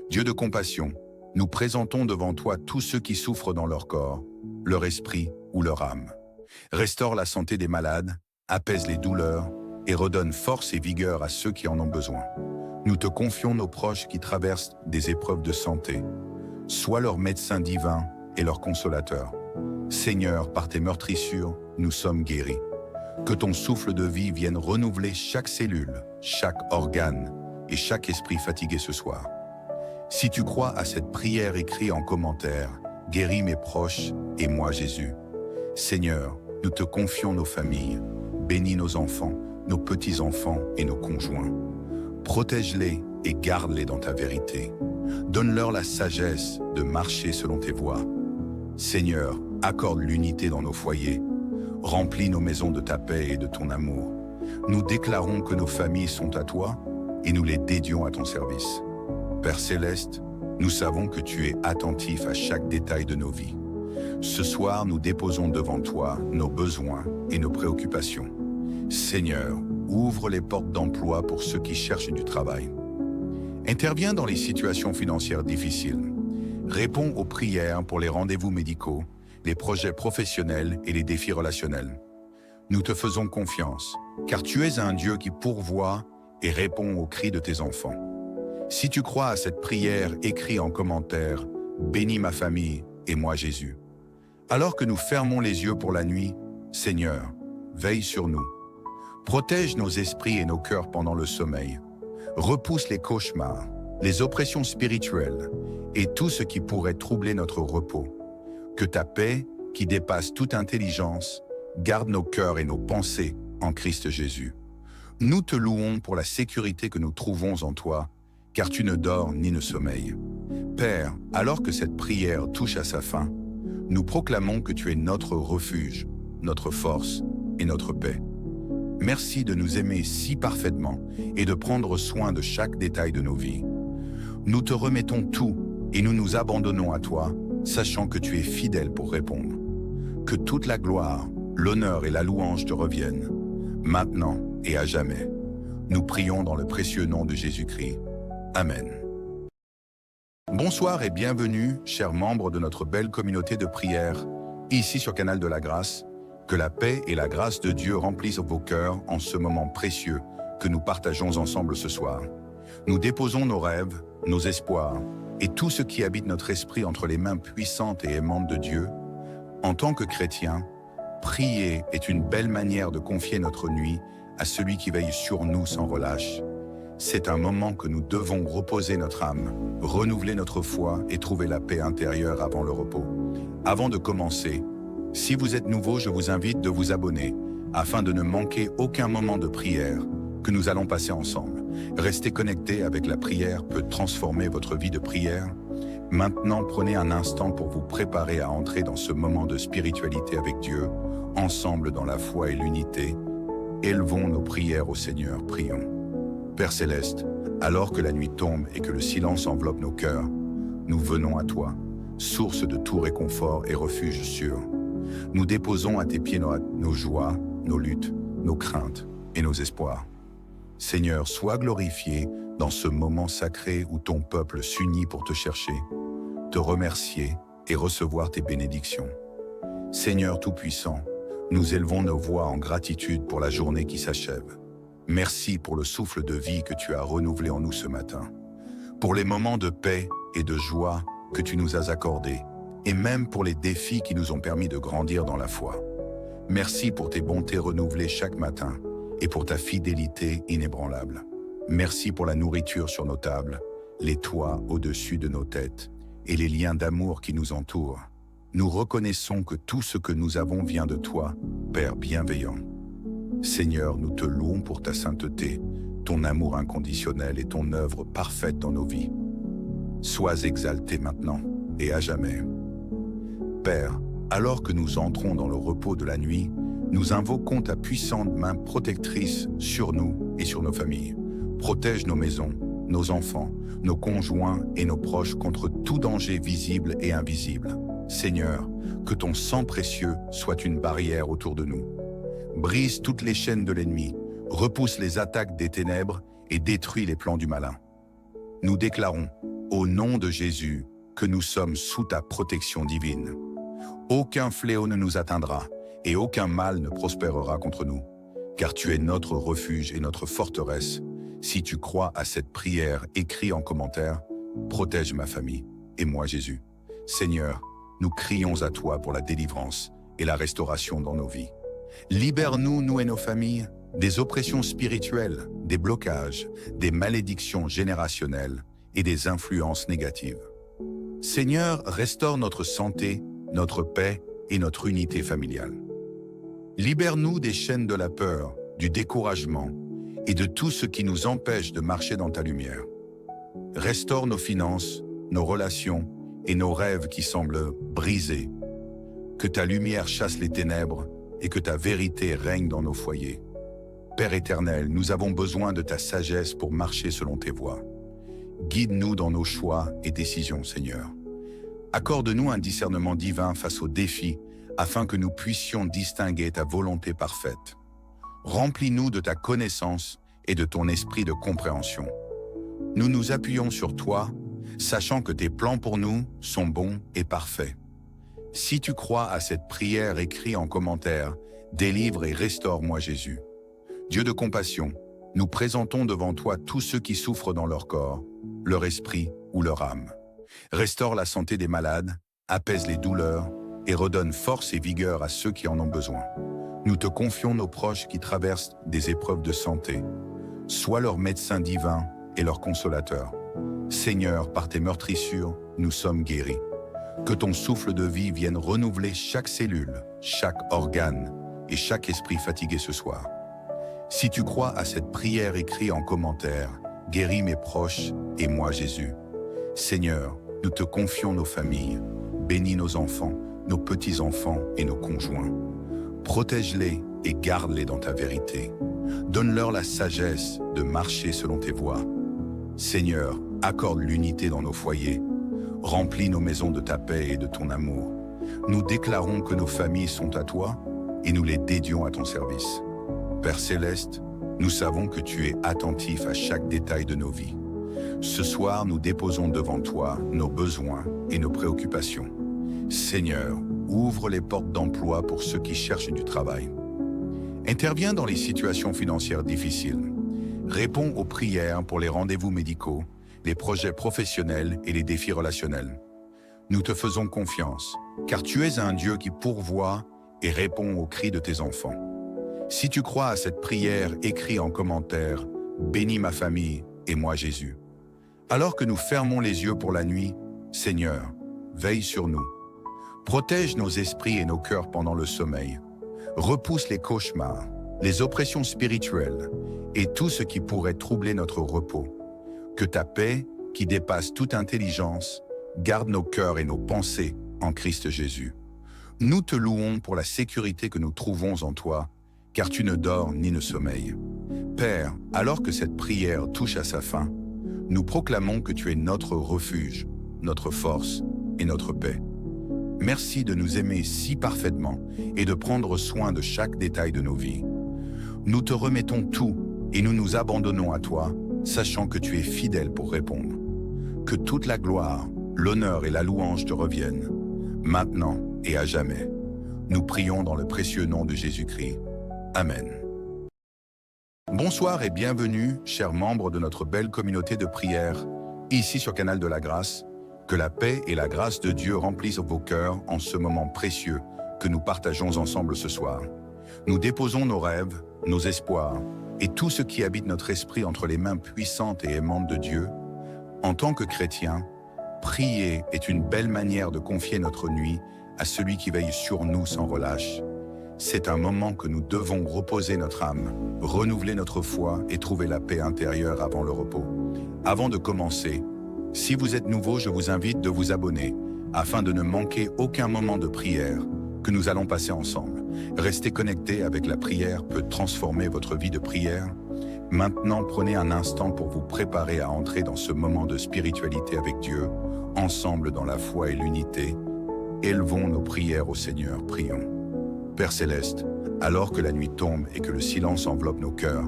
Dieu de compassion, nous présentons devant toi tous ceux qui souffrent dans leur corps, leur esprit ou leur âme. Restaure la santé des malades, apaise les douleurs et redonne force et vigueur à ceux qui en ont besoin. Nous te confions nos proches qui traversent des épreuves de santé. Sois leur médecin divin et leur consolateur. Seigneur, par tes meurtrissures, nous sommes guéris. Que ton souffle de vie vienne renouveler chaque cellule, chaque organe et chaque esprit fatigué ce soir. Si tu crois à cette prière, écris en commentaire « Guéris mes proches et moi Jésus ». Seigneur, nous te confions nos familles, bénis nos enfants, nos petits-enfants et nos conjoints. Protège-les et garde-les dans ta vérité. Donne-leur la sagesse de marcher selon tes voies. Seigneur, accorde l'unité dans nos foyers. Remplis nos maisons de ta paix et de ton amour. Nous déclarons que nos familles sont à toi et nous les dédions à ton service. Père Céleste, nous savons que tu es attentif à chaque détail de nos vies. Ce soir, nous déposons devant toi nos besoins et nos préoccupations. Seigneur, ouvre les portes d'emploi pour ceux qui cherchent du travail. Interviens dans les situations financières difficiles. Réponds aux prières pour les rendez-vous médicaux, les projets professionnels et les défis relationnels. Nous te faisons confiance, car tu es un Dieu qui pourvoit et répond aux cris de tes enfants. Si tu crois à cette prière, écris en commentaire « Bénis ma famille et moi Jésus ». Alors que nous fermons les yeux pour la nuit, Seigneur, veille sur nous. Protège nos esprits et nos cœurs pendant le sommeil. Repousse les cauchemars, les oppressions spirituelles et tout ce qui pourrait troubler notre repos. Que ta paix, qui dépasse toute intelligence, garde nos cœurs et nos pensées en Christ Jésus. Nous te louons pour la sécurité que nous trouvons en toi, car tu ne dors ni ne sommeilles. Père, alors que cette prière touche à sa fin, nous proclamons que tu es notre refuge, notre force et notre paix. Merci de nous aimer si parfaitement et de prendre soin de chaque détail de nos vies. Nous te remettons tout et nous nous abandonnons à toi, sachant que tu es fidèle pour répondre. Que toute la gloire, l'honneur et la louange te reviennent, maintenant et à jamais. Nous prions dans le précieux nom de Jésus-Christ. Amen. Bonsoir et bienvenue, chers membres de notre belle communauté de prière, ici sur Canal de la Grâce. Que la paix et la grâce de Dieu remplissent vos cœurs en ce moment précieux que nous partageons ensemble ce soir. Nous déposons nos rêves, nos espoirs et tout ce qui habite notre esprit entre les mains puissantes et aimantes de Dieu. En tant que chrétiens, prier est une belle manière de confier notre nuit à celui qui veille sur nous sans relâche. C'est un moment que nous devons reposer notre âme, renouveler notre foi et trouver la paix intérieure avant le repos. Avant de commencer, si vous êtes nouveau, je vous invite de vous abonner afin de ne manquer aucun moment de prière que nous allons passer ensemble. Rester connecté avec la prière peut transformer votre vie de prière. Maintenant, prenez un instant pour vous préparer à entrer dans ce moment de spiritualité avec Dieu, ensemble dans la foi et l'unité. Élevons nos prières au Seigneur, prions. Père Céleste, alors que la nuit tombe et que le silence enveloppe nos cœurs, nous venons à toi, source de tout réconfort et refuge sûr. Nous déposons à tes pieds nos joies, nos luttes, nos craintes et nos espoirs. Seigneur, sois glorifié dans ce moment sacré où ton peuple s'unit pour te chercher, te remercier et recevoir tes bénédictions. Seigneur Tout-Puissant, Nous élevons nos voix en gratitude pour la journée qui s'achève. Merci pour le souffle de vie que tu as renouvelé en nous ce matin, pour les moments de paix et de joie que tu nous as accordés, et même pour les défis qui nous ont permis de grandir dans la foi. Merci pour tes bontés renouvelées chaque matin et pour ta fidélité inébranlable. Merci pour la nourriture sur nos tables, les toits au-dessus de nos têtes et les liens d'amour qui nous entourent. Nous reconnaissons que tout ce que nous avons vient de toi, Père bienveillant. Seigneur, nous te louons pour ta sainteté, ton amour inconditionnel et ton œuvre parfaite dans nos vies. Sois exalté maintenant et à jamais. Père, alors que nous entrons dans le repos de la nuit, nous invoquons ta puissante main protectrice sur nous et sur nos familles. Protège nos maisons, nos enfants, nos conjoints et nos proches contre tout danger visible et invisible. Seigneur, que ton sang précieux soit une barrière autour de nous. Brise toutes les chaînes de l'ennemi, repousse les attaques des ténèbres et détruis les plans du malin. Nous déclarons, au nom de Jésus, que nous sommes sous ta protection divine. Aucun fléau ne nous atteindra et aucun mal ne prospérera contre nous, car tu es notre refuge et notre forteresse. Si tu crois à cette prière, écris en commentaire, protège ma famille et moi Jésus. Seigneur, nous crions à toi pour la délivrance et la restauration dans nos vies. Libère-nous, nous et nos familles, des oppressions spirituelles, des blocages, des malédictions générationnelles et des influences négatives. Seigneur, restaure notre santé, notre paix et notre unité familiale. Libère-nous des chaînes de la peur, du découragement et de tout ce qui nous empêche de marcher dans ta lumière. Restaure nos finances, nos relations et nos rêves qui semblent brisés. Que ta lumière chasse les ténèbres et que ta vérité règne dans nos foyers. Père éternel, nous avons besoin de ta sagesse pour marcher selon tes voies. Guide-nous dans nos choix et décisions, Seigneur. Accorde-nous un discernement divin face aux défis afin que nous puissions distinguer ta volonté parfaite. Remplis-nous de ta connaissance et de ton esprit de compréhension. Nous nous appuyons sur toi, sachant que tes plans pour nous sont bons et parfaits. Si tu crois à cette prière, écris en commentaire, délivre et restaure-moi Jésus. Dieu de compassion, nous présentons devant toi tous ceux qui souffrent dans leur corps, leur esprit ou leur âme. Restaure la santé des malades, apaise les douleurs et redonne force et vigueur à ceux qui en ont besoin. Nous te confions nos proches qui traversent des épreuves de santé. Sois leur médecin divin et leur consolateur. Seigneur, par tes meurtrissures, nous sommes guéris. Que ton souffle de vie vienne renouveler chaque cellule, chaque organe et chaque esprit fatigué ce soir. Si tu crois à cette prière, écris en commentaire, guéris mes proches et moi Jésus. Seigneur, nous te confions nos familles, bénis nos enfants, nos petits-enfants et nos conjoints. Protège-les et garde-les dans ta vérité. Donne-leur la sagesse de marcher selon tes voies. Seigneur, accorde l'unité dans nos foyers. Remplis nos maisons de ta paix et de ton amour. Nous déclarons que nos familles sont à toi et nous les dédions à ton service. Père céleste, nous savons que tu es attentif à chaque détail de nos vies. Ce soir, nous déposons devant toi nos besoins et nos préoccupations. Seigneur, ouvre les portes d'emploi pour ceux qui cherchent du travail. Interviens dans les situations financières difficiles. Réponds aux prières pour les rendez-vous médicaux, les projets professionnels et les défis relationnels. Nous te faisons confiance, car tu es un Dieu qui pourvoit et répond aux cris de tes enfants. Si tu crois à cette prière, écris en commentaire « Bénis ma famille et moi Jésus ». Alors que nous fermons les yeux pour la nuit, Seigneur, veille sur nous. Protège nos esprits et nos cœurs pendant le sommeil. Repousse les cauchemars, les oppressions spirituelles et tout ce qui pourrait troubler notre repos. Que ta paix, qui dépasse toute intelligence, garde nos cœurs et nos pensées en Christ Jésus. Nous te louons pour la sécurité que nous trouvons en toi, car tu ne dors ni ne sommeilles. Père, alors que cette prière touche à sa fin, nous proclamons que tu es notre refuge, notre force et notre paix. Merci de nous aimer si parfaitement et de prendre soin de chaque détail de nos vies. Nous te remettons tout et nous nous abandonnons à toi, sachant que tu es fidèle pour répondre. Que toute la gloire, l'honneur et la louange te reviennent, maintenant et à jamais. Nous prions dans le précieux nom de Jésus-Christ. Amen. Bonsoir et bienvenue, chers membres de notre belle communauté de prière, ici sur Canal de la Grâce. Que la paix et la grâce de Dieu remplissent vos cœurs en ce moment précieux que nous partageons ensemble ce soir. Nous déposons nos rêves, nos espoirs et tout ce qui habite notre esprit entre les mains puissantes et aimantes de Dieu. En tant que chrétiens, prier est une belle manière de confier notre nuit à celui qui veille sur nous sans relâche. C'est un moment que nous devons reposer notre âme, renouveler notre foi et trouver la paix intérieure avant le repos. Avant de commencer, si vous êtes nouveau, je vous invite de vous abonner afin de ne manquer aucun moment de prière que nous allons passer ensemble. Rester connecté avec la prière peut transformer votre vie de prière. Maintenant, prenez un instant pour vous préparer à entrer dans ce moment de spiritualité avec Dieu, ensemble dans la foi et l'unité. Élevons nos prières au Seigneur, prions. Père Céleste, alors que la nuit tombe et que le silence enveloppe nos cœurs,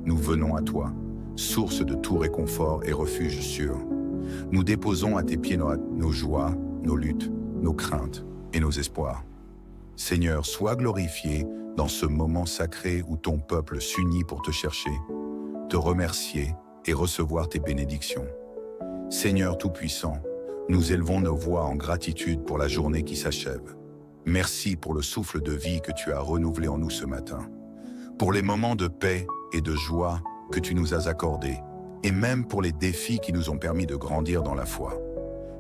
nous venons à toi, source de tout réconfort et refuge sûr. Nous déposons à tes pieds nos joies, nos luttes, nos craintes et nos espoirs. Seigneur, sois glorifié dans ce moment sacré où ton peuple s'unit pour te chercher, te remercier et recevoir tes bénédictions. Seigneur Tout-Puissant, nous élevons nos voix en gratitude pour la journée qui s'achève. Merci pour le souffle de vie que tu as renouvelé en nous ce matin, pour les moments de paix et de joie que tu nous as accordés, et même pour les défis qui nous ont permis de grandir dans la foi.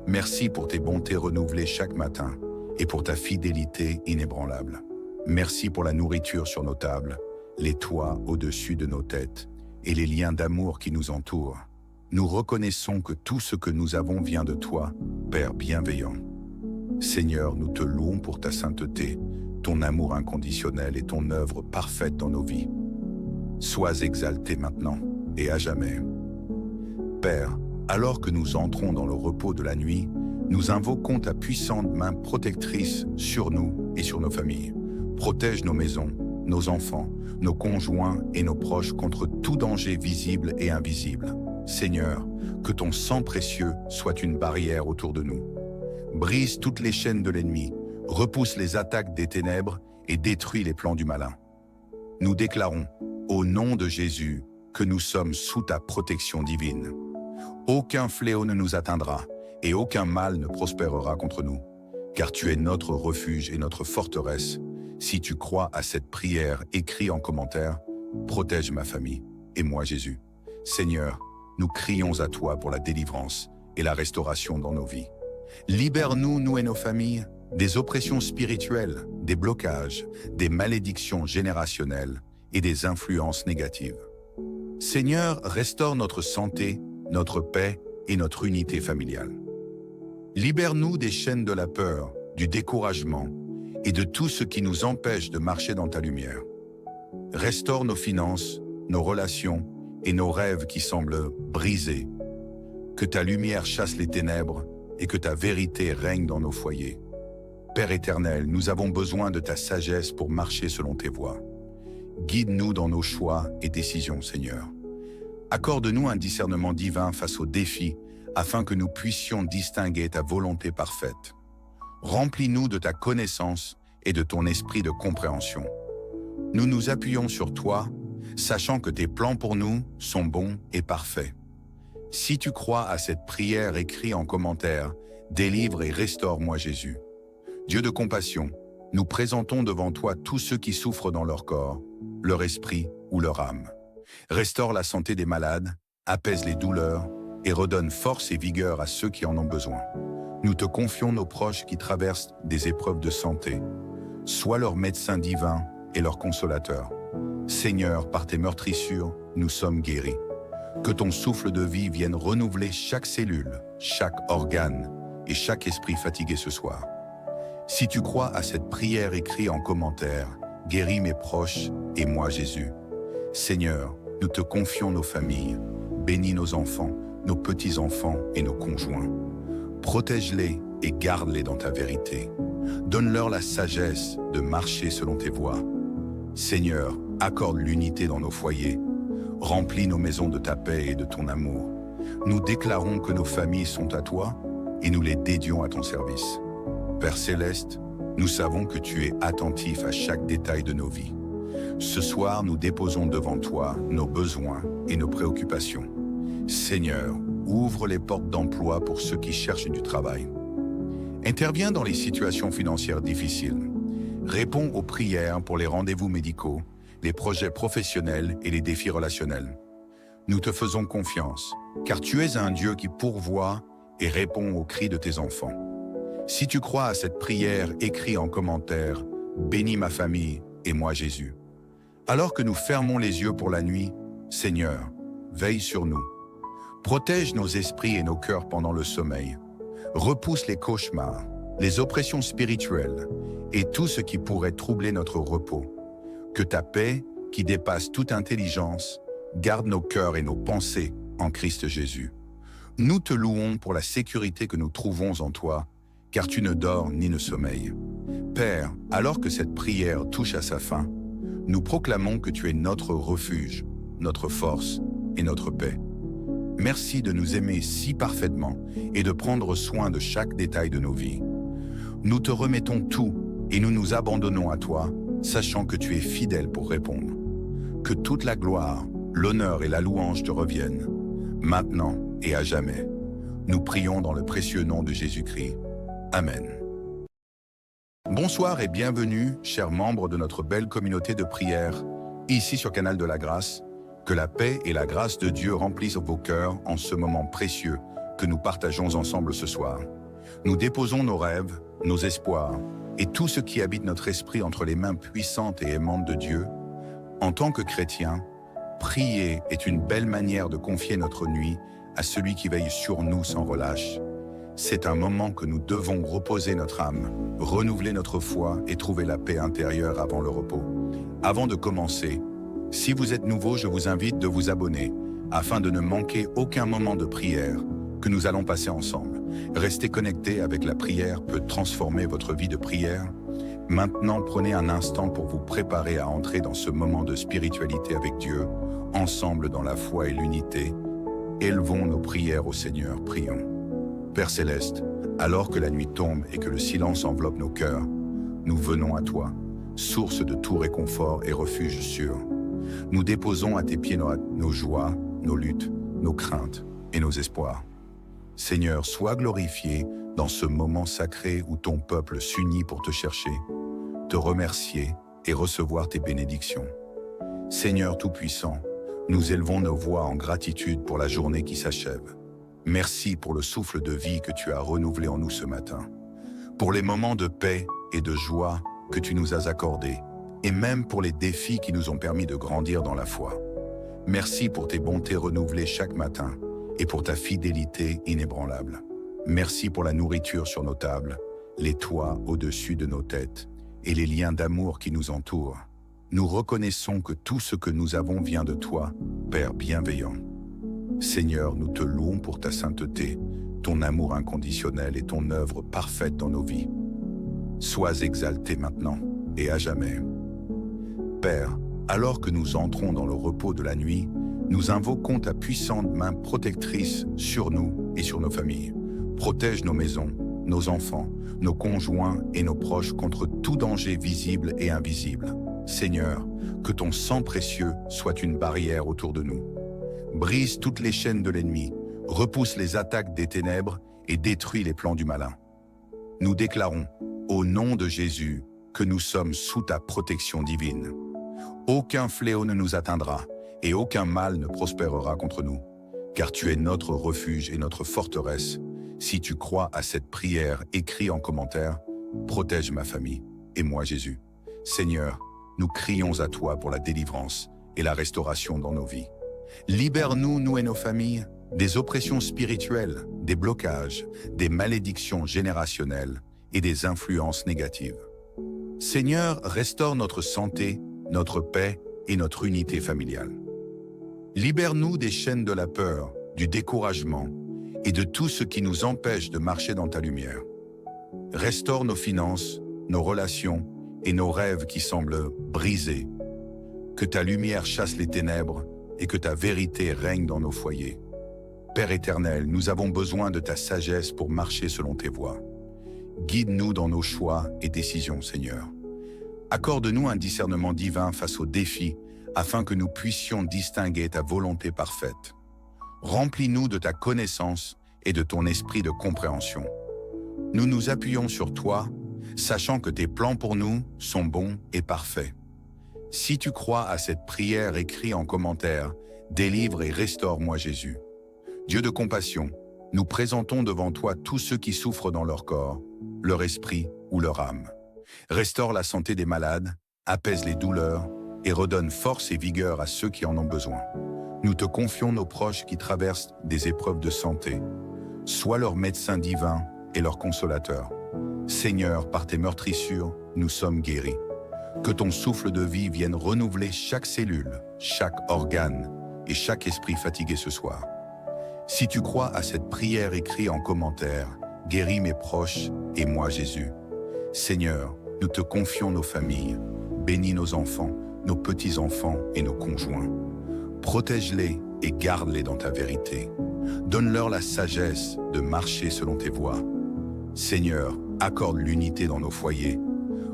Merci pour tes bontés renouvelées chaque matin et pour ta fidélité inébranlable. Merci pour la nourriture sur nos tables, les toits au-dessus de nos têtes et les liens d'amour qui nous entourent. Nous reconnaissons que tout ce que nous avons vient de toi, Père bienveillant. Seigneur, nous te louons pour ta sainteté, ton amour inconditionnel et ton œuvre parfaite dans nos vies. Sois exalté maintenant et à jamais. Père, alors que nous entrons dans le repos de la nuit, nous invoquons ta puissante main protectrice sur nous et sur nos familles. Protège nos maisons, nos enfants, nos conjoints et nos proches contre tout danger visible et invisible. Seigneur, que ton sang précieux soit une barrière autour de nous. Brise toutes les chaînes de l'ennemi, repousse les attaques des ténèbres et détruis les plans du malin. Nous déclarons, au nom de Jésus, que nous sommes sous ta protection divine. Aucun fléau ne nous atteindra et aucun mal ne prospérera contre nous, car tu es notre refuge et notre forteresse. Si tu crois à cette prière, écris en commentaire, protège ma famille et moi Jésus. Seigneur, nous crions à toi pour la délivrance et la restauration dans nos vies. Libère-nous, nous et nos familles, des oppressions spirituelles, des blocages, des malédictions générationnelles et des influences négatives. Seigneur, restaure notre santé, notre paix et notre unité familiale. Libère-nous des chaînes de la peur, du découragement et de tout ce qui nous empêche de marcher dans ta lumière. Restaure nos finances, nos relations et nos rêves qui semblent brisés. Que ta lumière chasse les ténèbres et que ta vérité règne dans nos foyers. Père éternel, nous avons besoin de ta sagesse pour marcher selon tes voies. Guide-nous dans nos choix et décisions, Seigneur. Accorde-nous un discernement divin face aux défis afin que nous puissions distinguer ta volonté parfaite. Remplis-nous de ta connaissance et de ton esprit de compréhension. Nous nous appuyons sur toi, sachant que tes plans pour nous sont bons et parfaits. Si tu crois à cette prière, écris en commentaire, délivre et restaure-moi Jésus. Dieu de compassion, nous présentons devant toi tous ceux qui souffrent dans leur corps, leur esprit ou leur âme. Restaure la santé des malades, apaise les douleurs et redonne force et vigueur à ceux qui en ont besoin. Nous te confions nos proches qui traversent des épreuves de santé. Sois leur médecin divin et leur consolateur. Seigneur, par tes meurtrissures, nous sommes guéris. Que ton souffle de vie vienne renouveler chaque cellule, chaque organe et chaque esprit fatigué ce soir. Si tu crois à cette prière, écris en commentaire, guéris mes proches et moi Jésus. Seigneur, nous te confions nos familles, bénis nos enfants, nos petits-enfants et nos conjoints. Protège-les et garde-les dans ta vérité. Donne-leur la sagesse de marcher selon tes voies. Seigneur, accorde l'unité dans nos foyers. Remplis nos maisons de ta paix et de ton amour. Nous déclarons que nos familles sont à toi et nous les dédions à ton service. Père Céleste, Nous savons que tu es attentif à chaque détail de nos vies. Ce soir, nous déposons devant toi nos besoins et nos préoccupations. Seigneur, ouvre les portes d'emploi pour ceux qui cherchent du travail. Interviens dans les situations financières difficiles. Réponds aux prières pour les rendez-vous médicaux, les projets professionnels et les défis relationnels. Nous te faisons confiance, car tu es un Dieu qui pourvoit et répond aux cris de tes enfants. Si tu crois à cette prière, écris en commentaire « Bénis ma famille et moi Jésus ». Alors que nous fermons les yeux pour la nuit, Seigneur, veille sur nous. Protège nos esprits et nos cœurs pendant le sommeil. Repousse les cauchemars, les oppressions spirituelles et tout ce qui pourrait troubler notre repos. Que ta paix, qui dépasse toute intelligence, garde nos cœurs et nos pensées en Christ Jésus. Nous te louons pour la sécurité que nous trouvons en toi, car tu ne dors ni ne sommeilles. Père, alors que cette prière touche à sa fin, nous proclamons que tu es notre refuge, notre force et notre paix. Merci de nous aimer si parfaitement et de prendre soin de chaque détail de nos vies. Nous te remettons tout et nous nous abandonnons à toi, sachant que tu es fidèle pour répondre. Que toute la gloire, l'honneur et la louange te reviennent, maintenant et à jamais. Nous prions dans le précieux nom de Jésus-Christ. Amen. Bonsoir et bienvenue, chers membres de notre belle communauté de prière, ici sur Canal de la Grâce. Que la paix et la grâce de Dieu remplissent vos cœurs en ce moment précieux que nous partageons ensemble ce soir. Nous déposons nos rêves, nos espoirs et tout ce qui habite notre esprit entre les mains puissantes et aimantes de Dieu. En tant que chrétiens, prier est une belle manière de confier notre nuit à celui qui veille sur nous sans relâche. C'est un moment que nous devons reposer notre âme, renouveler notre foi et trouver la paix intérieure avant le repos. Avant de commencer, si vous êtes nouveau, je vous invite de vous abonner afin de ne manquer aucun moment de prière que nous allons passer ensemble. Rester connecté avec la prière peut transformer votre vie de prière. Maintenant, prenez un instant pour vous préparer à entrer dans ce moment de spiritualité avec Dieu, ensemble dans la foi et l'unité. Élevons nos prières au Seigneur, prions. Père Céleste, alors que la nuit tombe et que le silence enveloppe nos cœurs, nous venons à toi, source de tout réconfort et refuge sûr. Nous déposons à tes pieds nos joies, nos luttes, nos craintes et nos espoirs. Seigneur, sois glorifié dans ce moment sacré où ton peuple s'unit pour te chercher, te remercier et recevoir tes bénédictions. Seigneur Tout-Puissant, nous élevons nos voix en gratitude pour la journée qui s'achève. Merci pour le souffle de vie que tu as renouvelé en nous ce matin, pour les moments de paix et de joie que tu nous as accordés, et même pour les défis qui nous ont permis de grandir dans la foi. Merci pour tes bontés renouvelées chaque matin et pour ta fidélité inébranlable. Merci pour la nourriture sur nos tables, les toits au-dessus de nos têtes et les liens d'amour qui nous entourent. Nous reconnaissons que tout ce que nous avons vient de toi, Père bienveillant. Seigneur, nous te louons pour ta sainteté, ton amour inconditionnel et ton œuvre parfaite dans nos vies. Sois exalté maintenant et à jamais. Père, alors que nous entrons dans le repos de la nuit, nous invoquons ta puissante main protectrice sur nous et sur nos familles. Protège nos maisons, nos enfants, nos conjoints et nos proches contre tout danger visible et invisible. Seigneur, que ton sang précieux soit une barrière autour de nous. Brise toutes les chaînes de l'ennemi, repousse les attaques des ténèbres et détruis les plans du malin. Nous déclarons, au nom de Jésus, que nous sommes sous ta protection divine. Aucun fléau ne nous atteindra et aucun mal ne prospérera contre nous, car tu es notre refuge et notre forteresse. Si tu crois à cette prière, écris en commentaire « Protège ma famille et moi Jésus ». Seigneur, nous crions à toi pour la délivrance et la restauration dans nos vies. Libère-nous, nous et nos familles, des oppressions spirituelles, des blocages, des malédictions générationnelles et des influences négatives. Seigneur, restaure notre santé, notre paix et notre unité familiale. Libère-nous des chaînes de la peur, du découragement et de tout ce qui nous empêche de marcher dans ta lumière. Restaure nos finances, nos relations et nos rêves qui semblent brisés. Que ta lumière chasse les ténèbres et que ta vérité règne dans nos foyers. Père éternel, nous avons besoin de ta sagesse pour marcher selon tes voies. Guide-nous dans nos choix et décisions, Seigneur. Accorde-nous un discernement divin face aux défis, afin que nous puissions distinguer ta volonté parfaite. Remplis-nous de ta connaissance et de ton esprit de compréhension. Nous nous appuyons sur toi, sachant que tes plans pour nous sont bons et parfaits. Si tu crois à cette prière, écris en commentaire « Délivre et restaure-moi Jésus ». Dieu de compassion, nous présentons devant toi tous ceux qui souffrent dans leur corps, leur esprit ou leur âme. Restaure la santé des malades, apaise les douleurs et redonne force et vigueur à ceux qui en ont besoin. Nous te confions nos proches qui traversent des épreuves de santé. Sois leur médecin divin et leur consolateur. Seigneur, par tes meurtrissures, nous sommes guéris. Que ton souffle de vie vienne renouveler chaque cellule, chaque organe et chaque esprit fatigué ce soir. Si tu crois à cette prière, écris en commentaire « Guéris mes proches et moi Jésus ». Seigneur, nous te confions nos familles, bénis nos enfants, nos petits-enfants et nos conjoints. Protège-les et garde-les dans ta vérité. Donne-leur la sagesse de marcher selon tes voies. Seigneur, accorde l'unité dans nos foyers.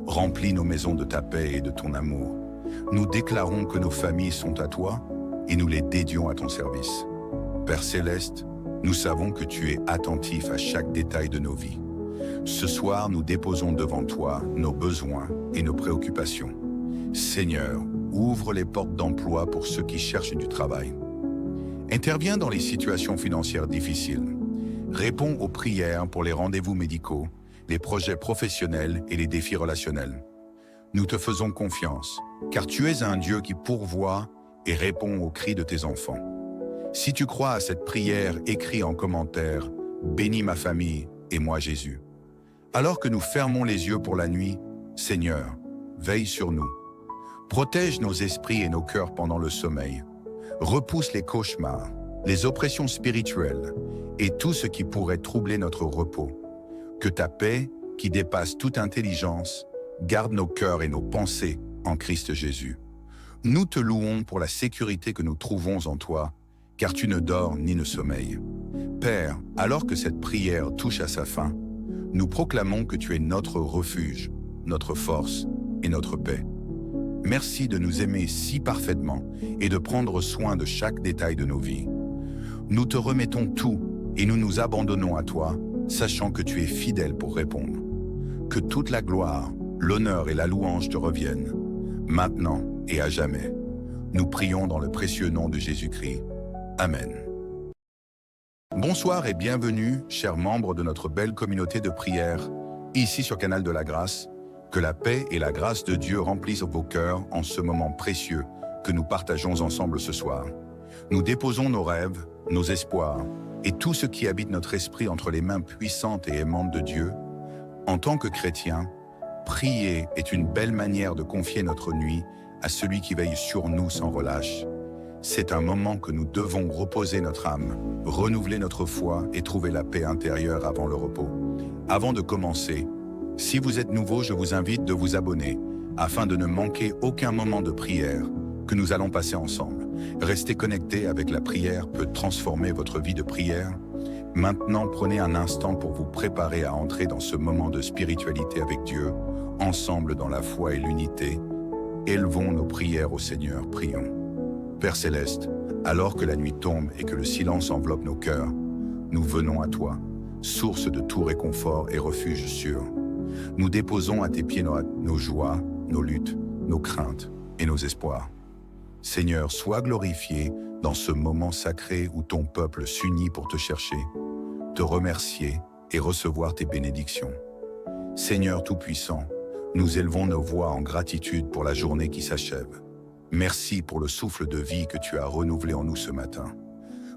Remplis nos maisons de ta paix et de ton amour. Nous déclarons que nos familles sont à toi et nous les dédions à ton service. Père Céleste, nous savons que tu es attentif à chaque détail de nos vies. Ce soir, nous déposons devant toi nos besoins et nos préoccupations. Seigneur, ouvre les portes d'emploi pour ceux qui cherchent du travail. Interviens dans les situations financières difficiles. Réponds aux prières pour les rendez-vous médicaux, les projets professionnels et les défis relationnels. Nous te faisons confiance, car tu es un Dieu qui pourvoit et répond aux cris de tes enfants. Si tu crois à cette prière, écris en commentaire « Bénis ma famille et moi Jésus ». Alors que nous fermons les yeux pour la nuit, Seigneur, veille sur nous. Protège nos esprits et nos cœurs pendant le sommeil. Repousse les cauchemars, les oppressions spirituelles et tout ce qui pourrait troubler notre repos. Que ta paix, qui dépasse toute intelligence, garde nos cœurs et nos pensées en Christ Jésus. Nous te louons pour la sécurité que nous trouvons en toi, car tu ne dors ni ne sommeilles. Père, alors que cette prière touche à sa fin, nous proclamons que tu es notre refuge, notre force et notre paix. Merci de nous aimer si parfaitement et de prendre soin de chaque détail de nos vies. Nous te remettons tout et nous nous abandonnons à toi, sachant que tu es fidèle pour répondre. Que toute la gloire, l'honneur et la louange te reviennent, maintenant et à jamais. Nous prions dans le précieux nom de Jésus-Christ. Amen. Bonsoir et bienvenue, chers membres de notre belle communauté de prière, ici sur Canal de la Grâce. Que la paix et la grâce de Dieu remplissent vos cœurs en ce moment précieux que nous partageons ensemble ce soir. Nous déposons nos rêves, nos espoirs et tout ce qui habite notre esprit entre les mains puissantes et aimantes de Dieu. En tant que chrétiens, prier est une belle manière de confier notre nuit à celui qui veille sur nous sans relâche. C'est un moment que nous devons reposer notre âme, renouveler notre foi et trouver la paix intérieure avant le repos. Avant de commencer, si vous êtes nouveau, je vous invite de vous abonner afin de ne manquer aucun moment de prière que nous allons passer ensemble. Rester connecté avec la prière peut transformer votre vie de prière. Maintenant, prenez un instant pour vous préparer à entrer dans ce moment de spiritualité avec Dieu, ensemble dans la foi et l'unité. Élevons nos prières au Seigneur, prions. Père Céleste, alors que la nuit tombe et que le silence enveloppe nos cœurs, nous venons à toi, source de tout réconfort et refuge sûr. Nous déposons à tes pieds nos joies, nos luttes, nos craintes et nos espoirs. Seigneur, sois glorifié dans ce moment sacré où ton peuple s'unit pour te chercher, te remercier et recevoir tes bénédictions. Seigneur Tout-Puissant, nous élevons nos voix en gratitude pour la journée qui s'achève. Merci pour le souffle de vie que tu as renouvelé en nous ce matin,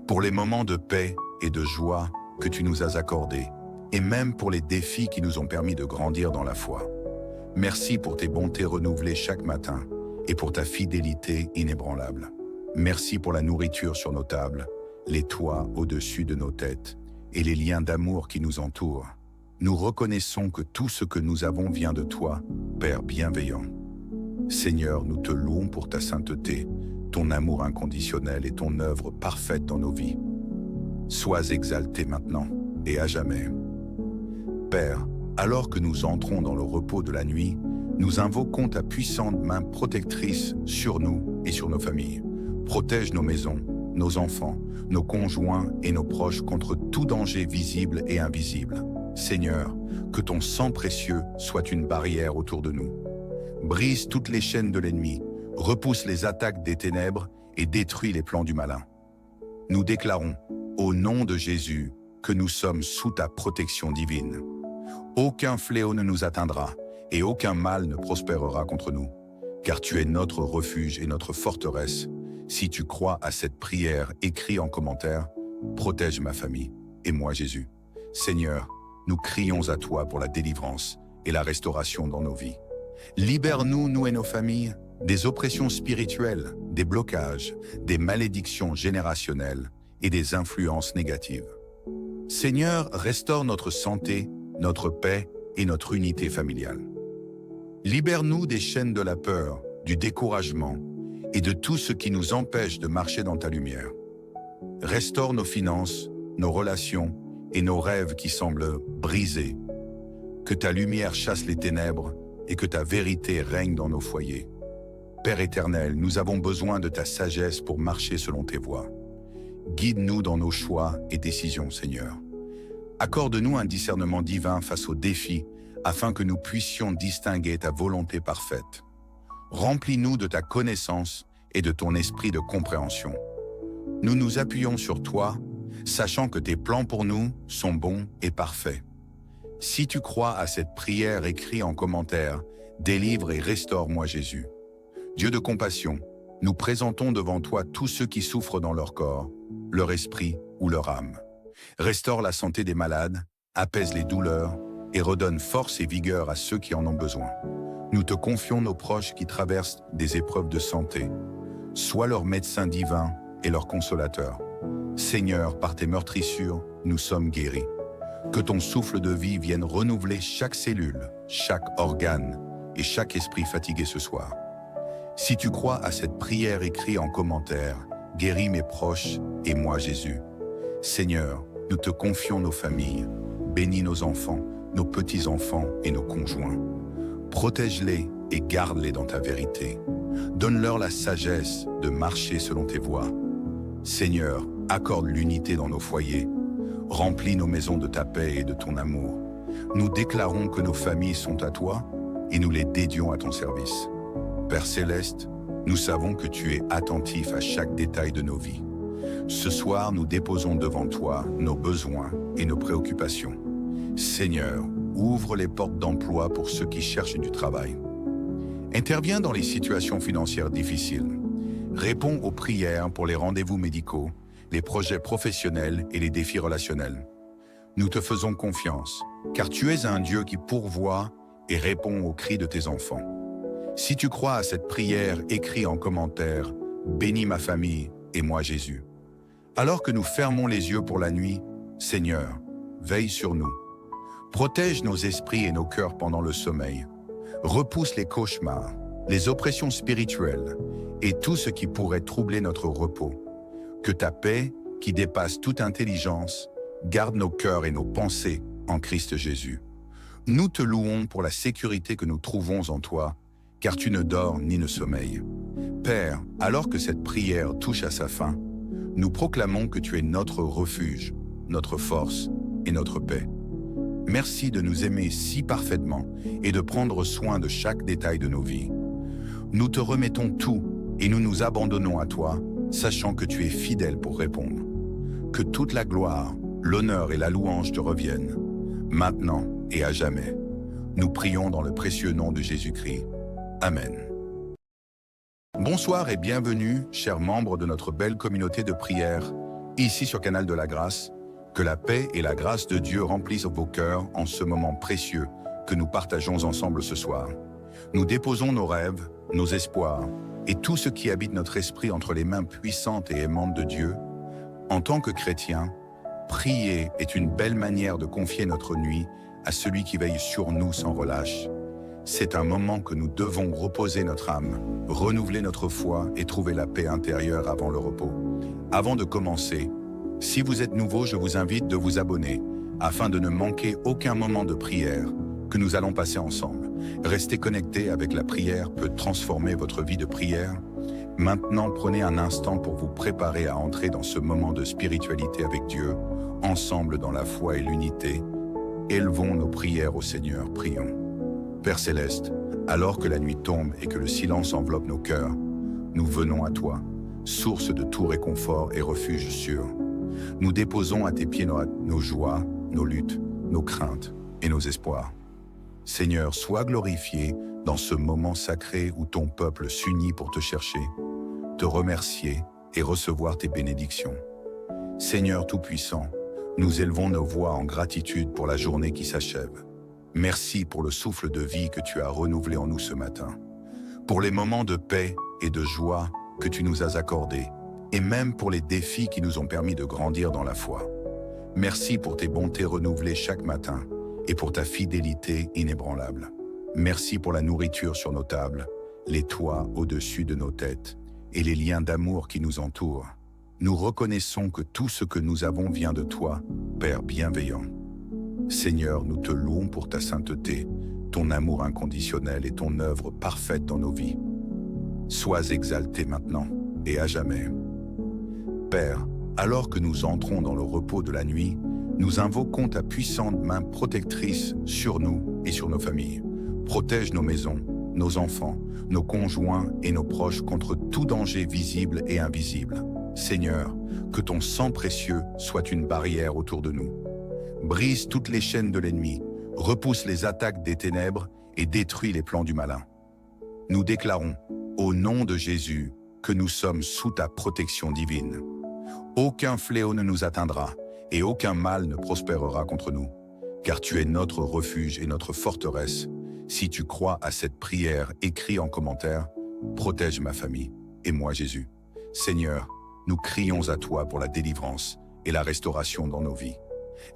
pour les moments de paix et de joie que tu nous as accordés, et même pour les défis qui nous ont permis de grandir dans la foi. Merci pour tes bontés renouvelées chaque matin et pour ta fidélité inébranlable. Merci pour la nourriture sur nos tables, les toits au-dessus de nos têtes et les liens d'amour qui nous entourent. Nous reconnaissons que tout ce que nous avons vient de toi, Père bienveillant. Seigneur, nous te louons pour ta sainteté, ton amour inconditionnel et ton œuvre parfaite dans nos vies. Sois exalté maintenant et à jamais. Père, Alors que nous entrons dans le repos de la nuit, nous invoquons ta puissante main protectrice sur nous et sur nos familles. Protège nos maisons, nos enfants, nos conjoints et nos proches contre tout danger visible et invisible. Seigneur, que ton sang précieux soit une barrière autour de nous. Brise toutes les chaînes de l'ennemi, repousse les attaques des ténèbres et détruis les plans du malin. Nous déclarons, au nom de Jésus, que nous sommes sous ta protection divine. Aucun fléau ne nous atteindra et aucun mal ne prospérera contre nous, car tu es notre refuge et notre forteresse. Si tu crois à cette prière, écris en commentaire, protège ma famille et moi Jésus. Seigneur, nous crions à toi pour la délivrance et la restauration dans nos vies. Libère-nous, nous et nos familles, des oppressions spirituelles, des blocages, des malédictions générationnelles et des influences négatives. Seigneur, restaure notre santé, notre paix et notre unité familiale. Libère-nous des chaînes de la peur, du découragement et de tout ce qui nous empêche de marcher dans ta lumière. Restaure nos finances, nos relations et nos rêves qui semblent brisés. Que ta lumière chasse les ténèbres et que ta vérité règne dans nos foyers. Père éternel, nous avons besoin de ta sagesse pour marcher selon tes voies. Guide-nous dans nos choix et décisions, Seigneur. Accorde-nous un discernement divin face aux défis afin que nous puissions distinguer ta volonté parfaite. Remplis-nous de ta connaissance et de ton esprit de compréhension. Nous nous appuyons sur toi, sachant que tes plans pour nous sont bons et parfaits. Si tu crois à cette prière, écris en commentaire, délivre et restaure-moi Jésus. Dieu de compassion, nous présentons devant toi tous ceux qui souffrent dans leur corps, leur esprit ou leur âme. Restaure la santé des malades, apaise les douleurs et redonne force et vigueur à ceux qui en ont besoin. Nous te confions nos proches qui traversent des épreuves de santé. Sois leur médecin divin et leur consolateur. Seigneur, par tes meurtrissures, nous sommes guéris. Que ton souffle de vie vienne renouveler chaque cellule, chaque organe et chaque esprit fatigué ce soir. Si tu crois à cette prière, écris en commentaire, guéris mes proches et moi Jésus. Seigneur, nous te confions nos familles, bénis nos enfants, nos petits-enfants et nos conjoints. Protège-les et garde-les dans ta vérité. Donne-leur la sagesse de marcher selon tes voies. Seigneur, accorde l'unité dans nos foyers. Remplis nos maisons de ta paix et de ton amour. Nous déclarons que nos familles sont à toi et nous les dédions à ton service. Père céleste, nous savons que tu es attentif à chaque détail de nos vies. Ce soir, nous déposons devant toi nos besoins et nos préoccupations. Seigneur, ouvre les portes d'emploi pour ceux qui cherchent du travail. Interviens dans les situations financières difficiles. Réponds aux prières pour les rendez-vous médicaux, les projets professionnels et les défis relationnels. Nous te faisons confiance, car tu es un Dieu qui pourvoit et répond aux cris de tes enfants. Si tu crois à cette prière, écris en commentaire « Bénis ma famille et moi Jésus ». Alors que nous fermons les yeux pour la nuit, Seigneur, veille sur nous. Protège nos esprits et nos cœurs pendant le sommeil. Repousse les cauchemars, les oppressions spirituelles et tout ce qui pourrait troubler notre repos. Que ta paix, qui dépasse toute intelligence, garde nos cœurs et nos pensées en Christ Jésus. Nous te louons pour la sécurité que nous trouvons en toi, car tu ne dors ni ne sommeilles. Père, alors que cette prière touche à sa fin, nous proclamons que tu es notre refuge, notre force et notre paix. Merci de nous aimer si parfaitement et de prendre soin de chaque détail de nos vies. Nous te remettons tout et nous nous abandonnons à toi, sachant que tu es fidèle pour répondre. Que toute la gloire, l'honneur et la louange te reviennent, maintenant et à jamais. Nous prions dans le précieux nom de Jésus-Christ. Amen. Bonsoir et bienvenue, chers membres de notre belle communauté de prière, ici sur Canal de la Grâce. Que la paix et la grâce de Dieu remplissent vos cœurs en ce moment précieux que nous partageons ensemble ce soir. Nous déposons nos rêves, nos espoirs et tout ce qui habite notre esprit entre les mains puissantes et aimantes de Dieu. En tant que chrétiens, prier est une belle manière de confier notre nuit à celui qui veille sur nous sans relâche. C'est un moment que nous devons reposer notre âme, renouveler notre foi et trouver la paix intérieure avant le repos. Avant de commencer, si vous êtes nouveau, je vous invite de vous abonner afin de ne manquer aucun moment de prière que nous allons passer ensemble. Restez connectés avec la prière peut transformer votre vie de prière. Maintenant, prenez un instant pour vous préparer à entrer dans ce moment de spiritualité avec Dieu, ensemble dans la foi et l'unité. Élevons nos prières au Seigneur, prions. Père Céleste, alors que la nuit tombe et que le silence enveloppe nos cœurs, nous venons à toi, source de tout réconfort et refuge sûr. Nous déposons à tes pieds nos joies, nos luttes, nos craintes et nos espoirs. Seigneur, sois glorifié dans ce moment sacré où ton peuple s'unit pour te chercher, te remercier et recevoir tes bénédictions. Seigneur Tout-Puissant, nous élevons nos voix en gratitude pour la journée qui s'achève. Merci pour le souffle de vie que tu as renouvelé en nous ce matin, pour les moments de paix et de joie que tu nous as accordés, et même pour les défis qui nous ont permis de grandir dans la foi. Merci pour tes bontés renouvelées chaque matin et pour ta fidélité inébranlable. Merci pour la nourriture sur nos tables, les toits au-dessus de nos têtes et les liens d'amour qui nous entourent. Nous reconnaissons que tout ce que nous avons vient de toi, Père bienveillant. Seigneur, nous te louons pour ta sainteté, ton amour inconditionnel et ton œuvre parfaite dans nos vies. Sois exalté maintenant et à jamais. Père, alors que nous entrons dans le repos de la nuit, nous invoquons ta puissante main protectrice sur nous et sur nos familles. Protège nos maisons, nos enfants, nos conjoints et nos proches contre tout danger visible et invisible. Seigneur, que ton sang précieux soit une barrière autour de nous. Brise toutes les chaînes de l'ennemi, repousse les attaques des ténèbres et détruis les plans du malin. Nous déclarons, au nom de Jésus, que nous sommes sous ta protection divine. Aucun fléau ne nous atteindra et aucun mal ne prospérera contre nous, car tu es notre refuge et notre forteresse. Si tu crois à cette prière, écris en commentaire, protège ma famille et moi Jésus. Seigneur, nous crions à toi pour la délivrance et la restauration dans nos vies.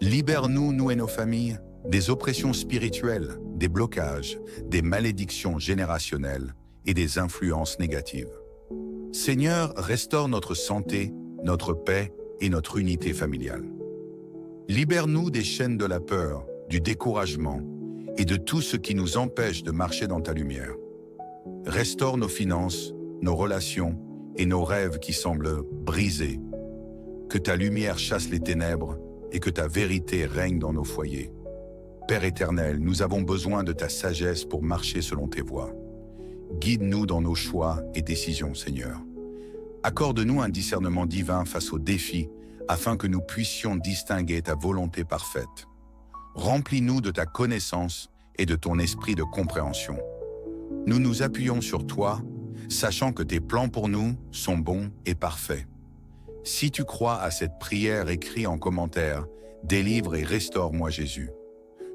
Libère-nous, nous et nos familles, des oppressions spirituelles, des blocages, des malédictions générationnelles et des influences négatives. Seigneur, restaure notre santé, notre paix et notre unité familiale. Libère-nous des chaînes de la peur, du découragement et de tout ce qui nous empêche de marcher dans ta lumière. Restaure nos finances, nos relations et nos rêves qui semblent brisés. Que ta lumière chasse les ténèbres et que ta vérité règne dans nos foyers. Père éternel, nous avons besoin de ta sagesse pour marcher selon tes voies. Guide-nous dans nos choix et décisions, Seigneur. Accorde-nous un discernement divin face aux défis afin que nous puissions distinguer ta volonté parfaite. Remplis-nous de ta connaissance et de ton esprit de compréhension. Nous nous appuyons sur toi, sachant que tes plans pour nous sont bons et parfaits. Si tu crois à cette prière, écris en commentaire « Délivre et restaure-moi Jésus ».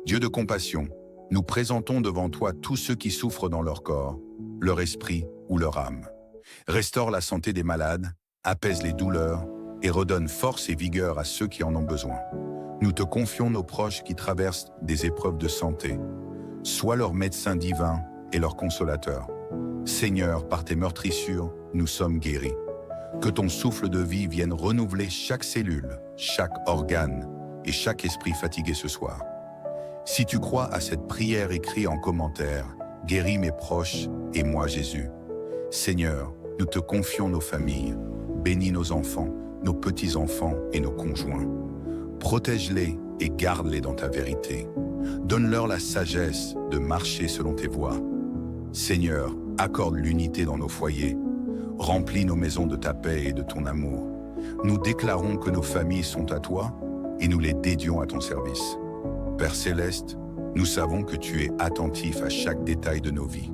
Dieu de compassion, nous présentons devant toi tous ceux qui souffrent dans leur corps, leur esprit ou leur âme. Restaure la santé des malades, apaise les douleurs et redonne force et vigueur à ceux qui en ont besoin. Nous te confions nos proches qui traversent des épreuves de santé. Sois leur médecin divin et leur consolateur. Seigneur, par tes meurtrissures, nous sommes guéris. Que ton souffle de vie vienne renouveler chaque cellule, chaque organe et chaque esprit fatigué ce soir. Si tu crois à cette prière, écris en commentaire « Guéris mes proches et moi Jésus ». Seigneur, nous te confions nos familles, bénis nos enfants, nos petits-enfants et nos conjoints. Protège-les et garde-les dans ta vérité. Donne-leur la sagesse de marcher selon tes voies. Seigneur, accorde l'unité dans nos foyers. Remplis nos maisons de ta paix et de ton amour. Nous déclarons que nos familles sont à toi et nous les dédions à ton service. Père Céleste, nous savons que tu es attentif à chaque détail de nos vies.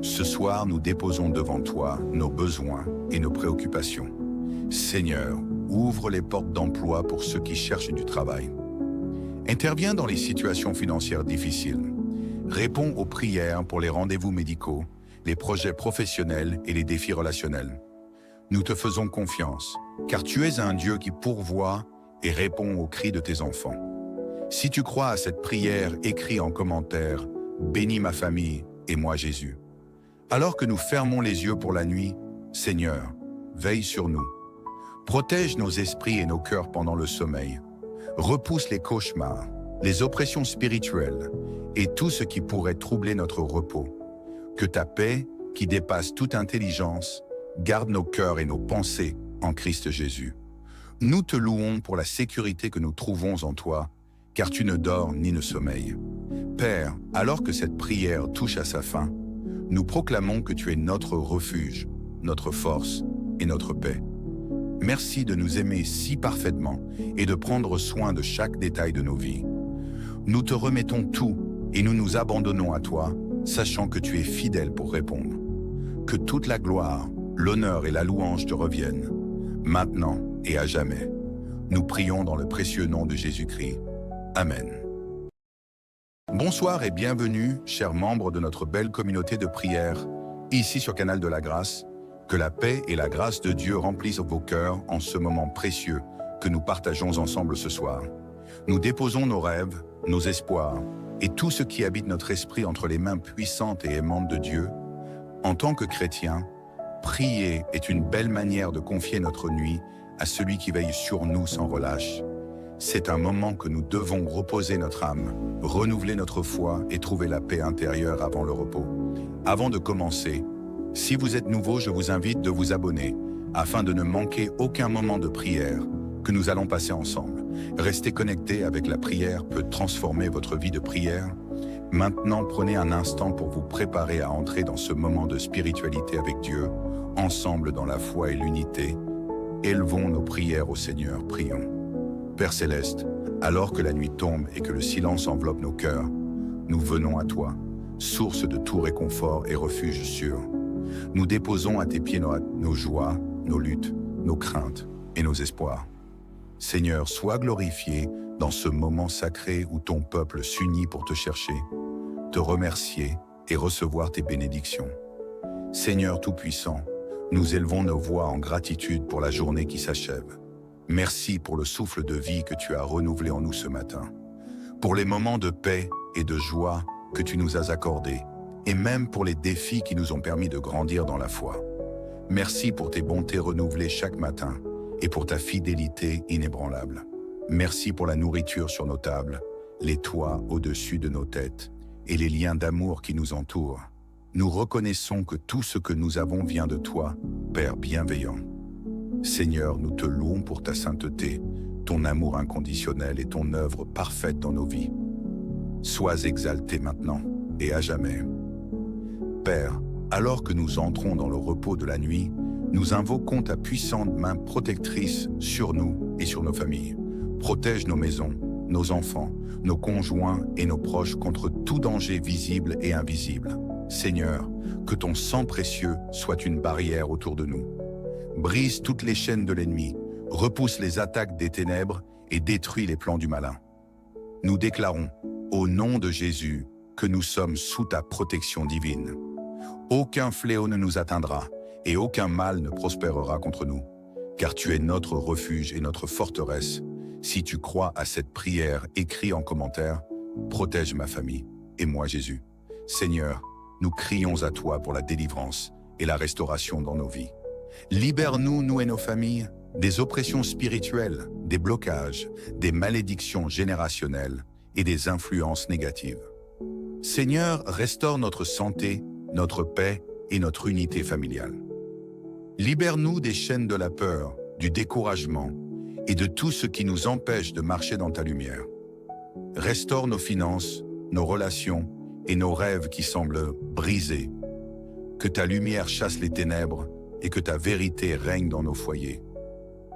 Ce soir, nous déposons devant toi nos besoins et nos préoccupations. Seigneur, ouvre les portes d'emploi pour ceux qui cherchent du travail. Interviens dans les situations financières difficiles. Réponds aux prières pour les rendez-vous médicaux, les projets professionnels et les défis relationnels. Nous te faisons confiance, car tu es un Dieu qui pourvoit et répond aux cris de tes enfants. Si tu crois à cette prière, écris en commentaire « Bénis ma famille et moi Jésus ». Alors que nous fermons les yeux pour la nuit, Seigneur, veille sur nous. Protège nos esprits et nos cœurs pendant le sommeil. Repousse les cauchemars, les oppressions spirituelles et tout ce qui pourrait troubler notre repos. Que ta paix, qui dépasse toute intelligence, garde nos cœurs et nos pensées en Christ Jésus. Nous te louons pour la sécurité que nous trouvons en toi, car tu ne dors ni ne sommeilles. Père, alors que cette prière touche à sa fin, nous proclamons que tu es notre refuge, notre force et notre paix. Merci de nous aimer si parfaitement et de prendre soin de chaque détail de nos vies. Nous te remettons tout et nous nous abandonnons à toi, sachant que tu es fidèle pour répondre. Que toute la gloire, l'honneur et la louange te reviennent, maintenant et à jamais. Nous prions dans le précieux nom de Jésus-Christ. Amen. Bonsoir et bienvenue, chers membres de notre belle communauté de prière, ici sur Canal de la Grâce. Que la paix et la grâce de Dieu remplissent vos cœurs en ce moment précieux que nous partageons ensemble ce soir. Nous déposons nos rêves, nos espoirs et tout ce qui habite notre esprit entre les mains puissantes et aimantes de Dieu. En tant que chrétiens, prier est une belle manière de confier notre nuit à celui qui veille sur nous sans relâche. C'est un moment que nous devons reposer notre âme, renouveler notre foi et trouver la paix intérieure avant le repos. Avant de commencer, si vous êtes nouveau, je vous invite de vous abonner afin de ne manquer aucun moment de prière que nous allons passer ensemble. Rester connecté avec la prière peut transformer votre vie de prière. Maintenant, prenez un instant pour vous préparer à entrer dans ce moment de spiritualité avec Dieu, ensemble dans la foi et l'unité. Élevons nos prières au Seigneur, prions. Père Céleste, alors que la nuit tombe et que le silence enveloppe nos cœurs, nous venons à toi, source de tout réconfort et refuge sûr. Nous déposons à tes pieds nos joies, nos luttes, nos craintes et nos espoirs. Seigneur, sois glorifié dans ce moment sacré où ton peuple s'unit pour te chercher, te remercier et recevoir tes bénédictions. Seigneur Tout-Puissant, nous élevons nos voix en gratitude pour la journée qui s'achève. Merci pour le souffle de vie que tu as renouvelé en nous ce matin, pour les moments de paix et de joie que tu nous as accordés, et même pour les défis qui nous ont permis de grandir dans la foi. Merci pour tes bontés renouvelées chaque matin et pour ta fidélité inébranlable. Merci pour la nourriture sur nos tables, les toits au-dessus de nos têtes et les liens d'amour qui nous entourent. Nous reconnaissons que tout ce que nous avons vient de toi, Père bienveillant. Seigneur, nous te louons pour ta sainteté, ton amour inconditionnel et ton œuvre parfaite dans nos vies. Sois exalté maintenant et à jamais. Père, alors que nous entrons dans le repos de la nuit, nous invoquons ta puissante main protectrice sur nous et sur nos familles. Protège nos maisons, nos enfants, nos conjoints et nos proches contre tout danger visible et invisible. Seigneur, que ton sang précieux soit une barrière autour de nous. Brise toutes les chaînes de l'ennemi, repousse les attaques des ténèbres et détruis les plans du malin. Nous déclarons, au nom de Jésus, que nous sommes sous ta protection divine. Aucun fléau ne nous atteindra et aucun mal ne prospérera contre nous, car tu es notre refuge et notre forteresse. Si tu crois à cette prière, écris en commentaire, protège ma famille et moi Jésus. Seigneur, nous crions à toi pour la délivrance et la restauration dans nos vies. Libère-nous, nous et nos familles, des oppressions spirituelles, des blocages, des malédictions générationnelles et des influences négatives. Seigneur, restaure notre santé, notre paix et notre unité familiale. Libère-nous des chaînes de la peur, du découragement et de tout ce qui nous empêche de marcher dans ta lumière. Restaure nos finances, nos relations et nos rêves qui semblent brisés. Que ta lumière chasse les ténèbres et que ta vérité règne dans nos foyers.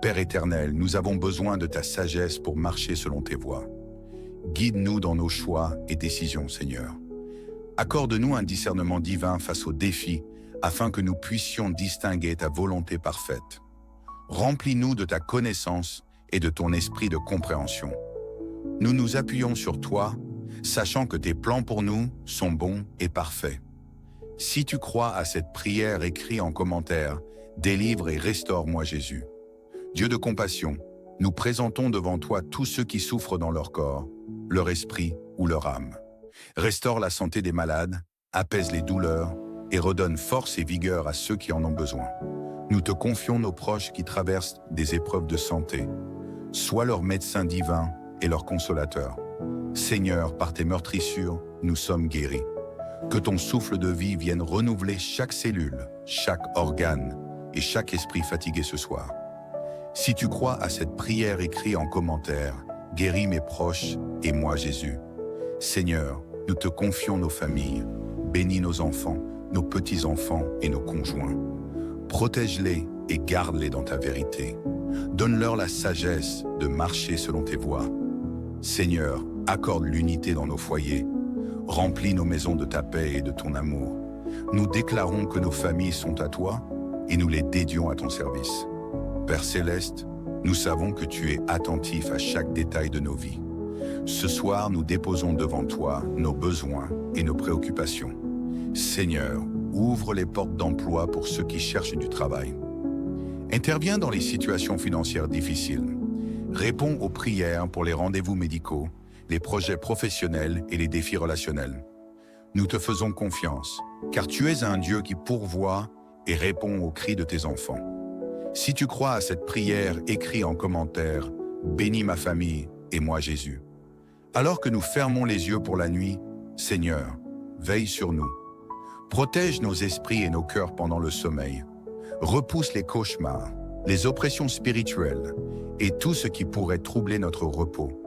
Père éternel, nous avons besoin de ta sagesse pour marcher selon tes voies. Guide-nous dans nos choix et décisions, Seigneur. Accorde-nous un discernement divin face aux défis, afin que nous puissions distinguer ta volonté parfaite. Remplis-nous de ta connaissance et de ton esprit de compréhension. Nous nous appuyons sur toi, sachant que tes plans pour nous sont bons et parfaits. Si tu crois à cette prière, écris en commentaire « Délivre et restaure-moi Jésus ». Dieu de compassion, nous présentons devant toi tous ceux qui souffrent dans leur corps, leur esprit ou leur âme. Restaure la santé des malades, apaise les douleurs et redonne force et vigueur à ceux qui en ont besoin. Nous te confions nos proches qui traversent des épreuves de santé. Sois leur médecin divin et leur consolateur. Seigneur, par tes meurtrissures, nous sommes guéris. Que ton souffle de vie vienne renouveler chaque cellule, chaque organe et chaque esprit fatigué ce soir. Si tu crois à cette prière écrite en commentaire, guéris mes proches et moi Jésus. Seigneur, nous te confions nos familles, bénis nos enfants, nos petits-enfants et nos conjoints. Protège-les et garde-les dans ta vérité. Donne-leur la sagesse de marcher selon tes voies. Seigneur, accorde l'unité dans nos foyers. Remplis nos maisons de ta paix et de ton amour. Nous déclarons que nos familles sont à toi et nous les dédions à ton service. Père Céleste, nous savons que tu es attentif à chaque détail de nos vies. Ce soir, nous déposons devant toi nos besoins et nos préoccupations. Seigneur, ouvre les portes d'emploi pour ceux qui cherchent du travail. Interviens dans les situations financières difficiles. Réponds aux prières pour les rendez-vous médicaux, les projets professionnels et les défis relationnels. Nous te faisons confiance, car tu es un Dieu qui pourvoit et répond aux cris de tes enfants. Si tu crois à cette prière, écris en commentaire « Bénis ma famille et moi Jésus ». Alors que nous fermons les yeux pour la nuit, Seigneur, veille sur nous. Protège nos esprits et nos cœurs pendant le sommeil. Repousse les cauchemars, les oppressions spirituelles et tout ce qui pourrait troubler notre repos.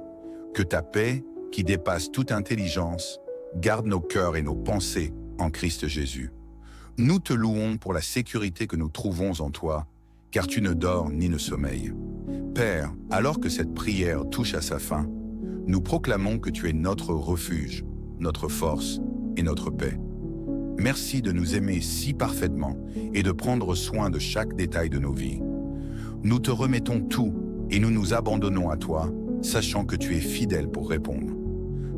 Que ta paix, qui dépasse toute intelligence, garde nos cœurs et nos pensées en Christ Jésus. Nous te louons pour la sécurité que nous trouvons en toi, car tu ne dors ni ne sommeilles. Père, alors que cette prière touche à sa fin, nous proclamons que tu es notre refuge, notre force et notre paix. Merci de nous aimer si parfaitement et de prendre soin de chaque détail de nos vies. Nous te remettons tout et nous nous abandonnons à toi, sachant que tu es fidèle pour répondre.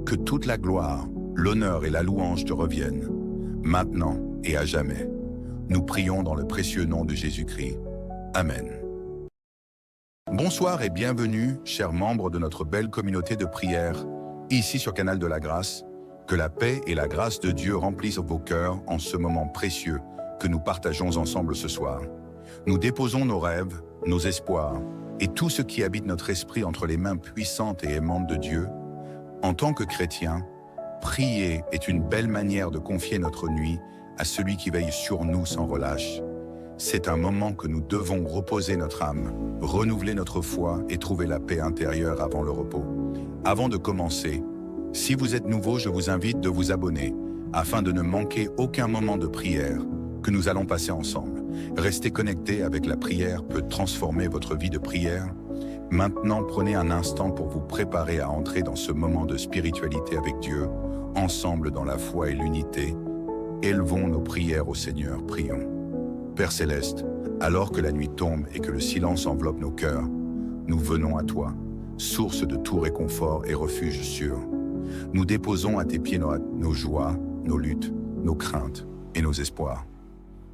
Que toute la gloire, l'honneur et la louange te reviennent, maintenant et à jamais. Nous prions dans le précieux nom de Jésus-Christ. Amen. Bonsoir et bienvenue, chers membres de notre belle communauté de prière, ici sur Canal de la Grâce. Que la paix et la grâce de Dieu remplissent vos cœurs en ce moment précieux que nous partageons ensemble ce soir. Nous déposons nos rêves, nos espoirs et tout ce qui habite notre esprit entre les mains puissantes et aimantes de Dieu. En tant que chrétiens, prier est une belle manière de confier notre nuit à celui qui veille sur nous sans relâche. C'est un moment que nous devons reposer notre âme, renouveler notre foi et trouver la paix intérieure avant le repos. Avant de commencer, si vous êtes nouveau, je vous invite de vous abonner afin de ne manquer aucun moment de prière que nous allons passer ensemble. Rester connecté avec la prière peut transformer votre vie de prière. Maintenant, prenez un instant pour vous préparer à entrer dans ce moment de spiritualité avec Dieu, ensemble dans la foi et l'unité. Élevons nos prières au Seigneur, prions. Père Céleste, alors que la nuit tombe et que le silence enveloppe nos cœurs, nous venons à toi, source de tout réconfort et refuge sûr. Nous déposons à tes pieds nos joies, nos luttes, nos craintes et nos espoirs.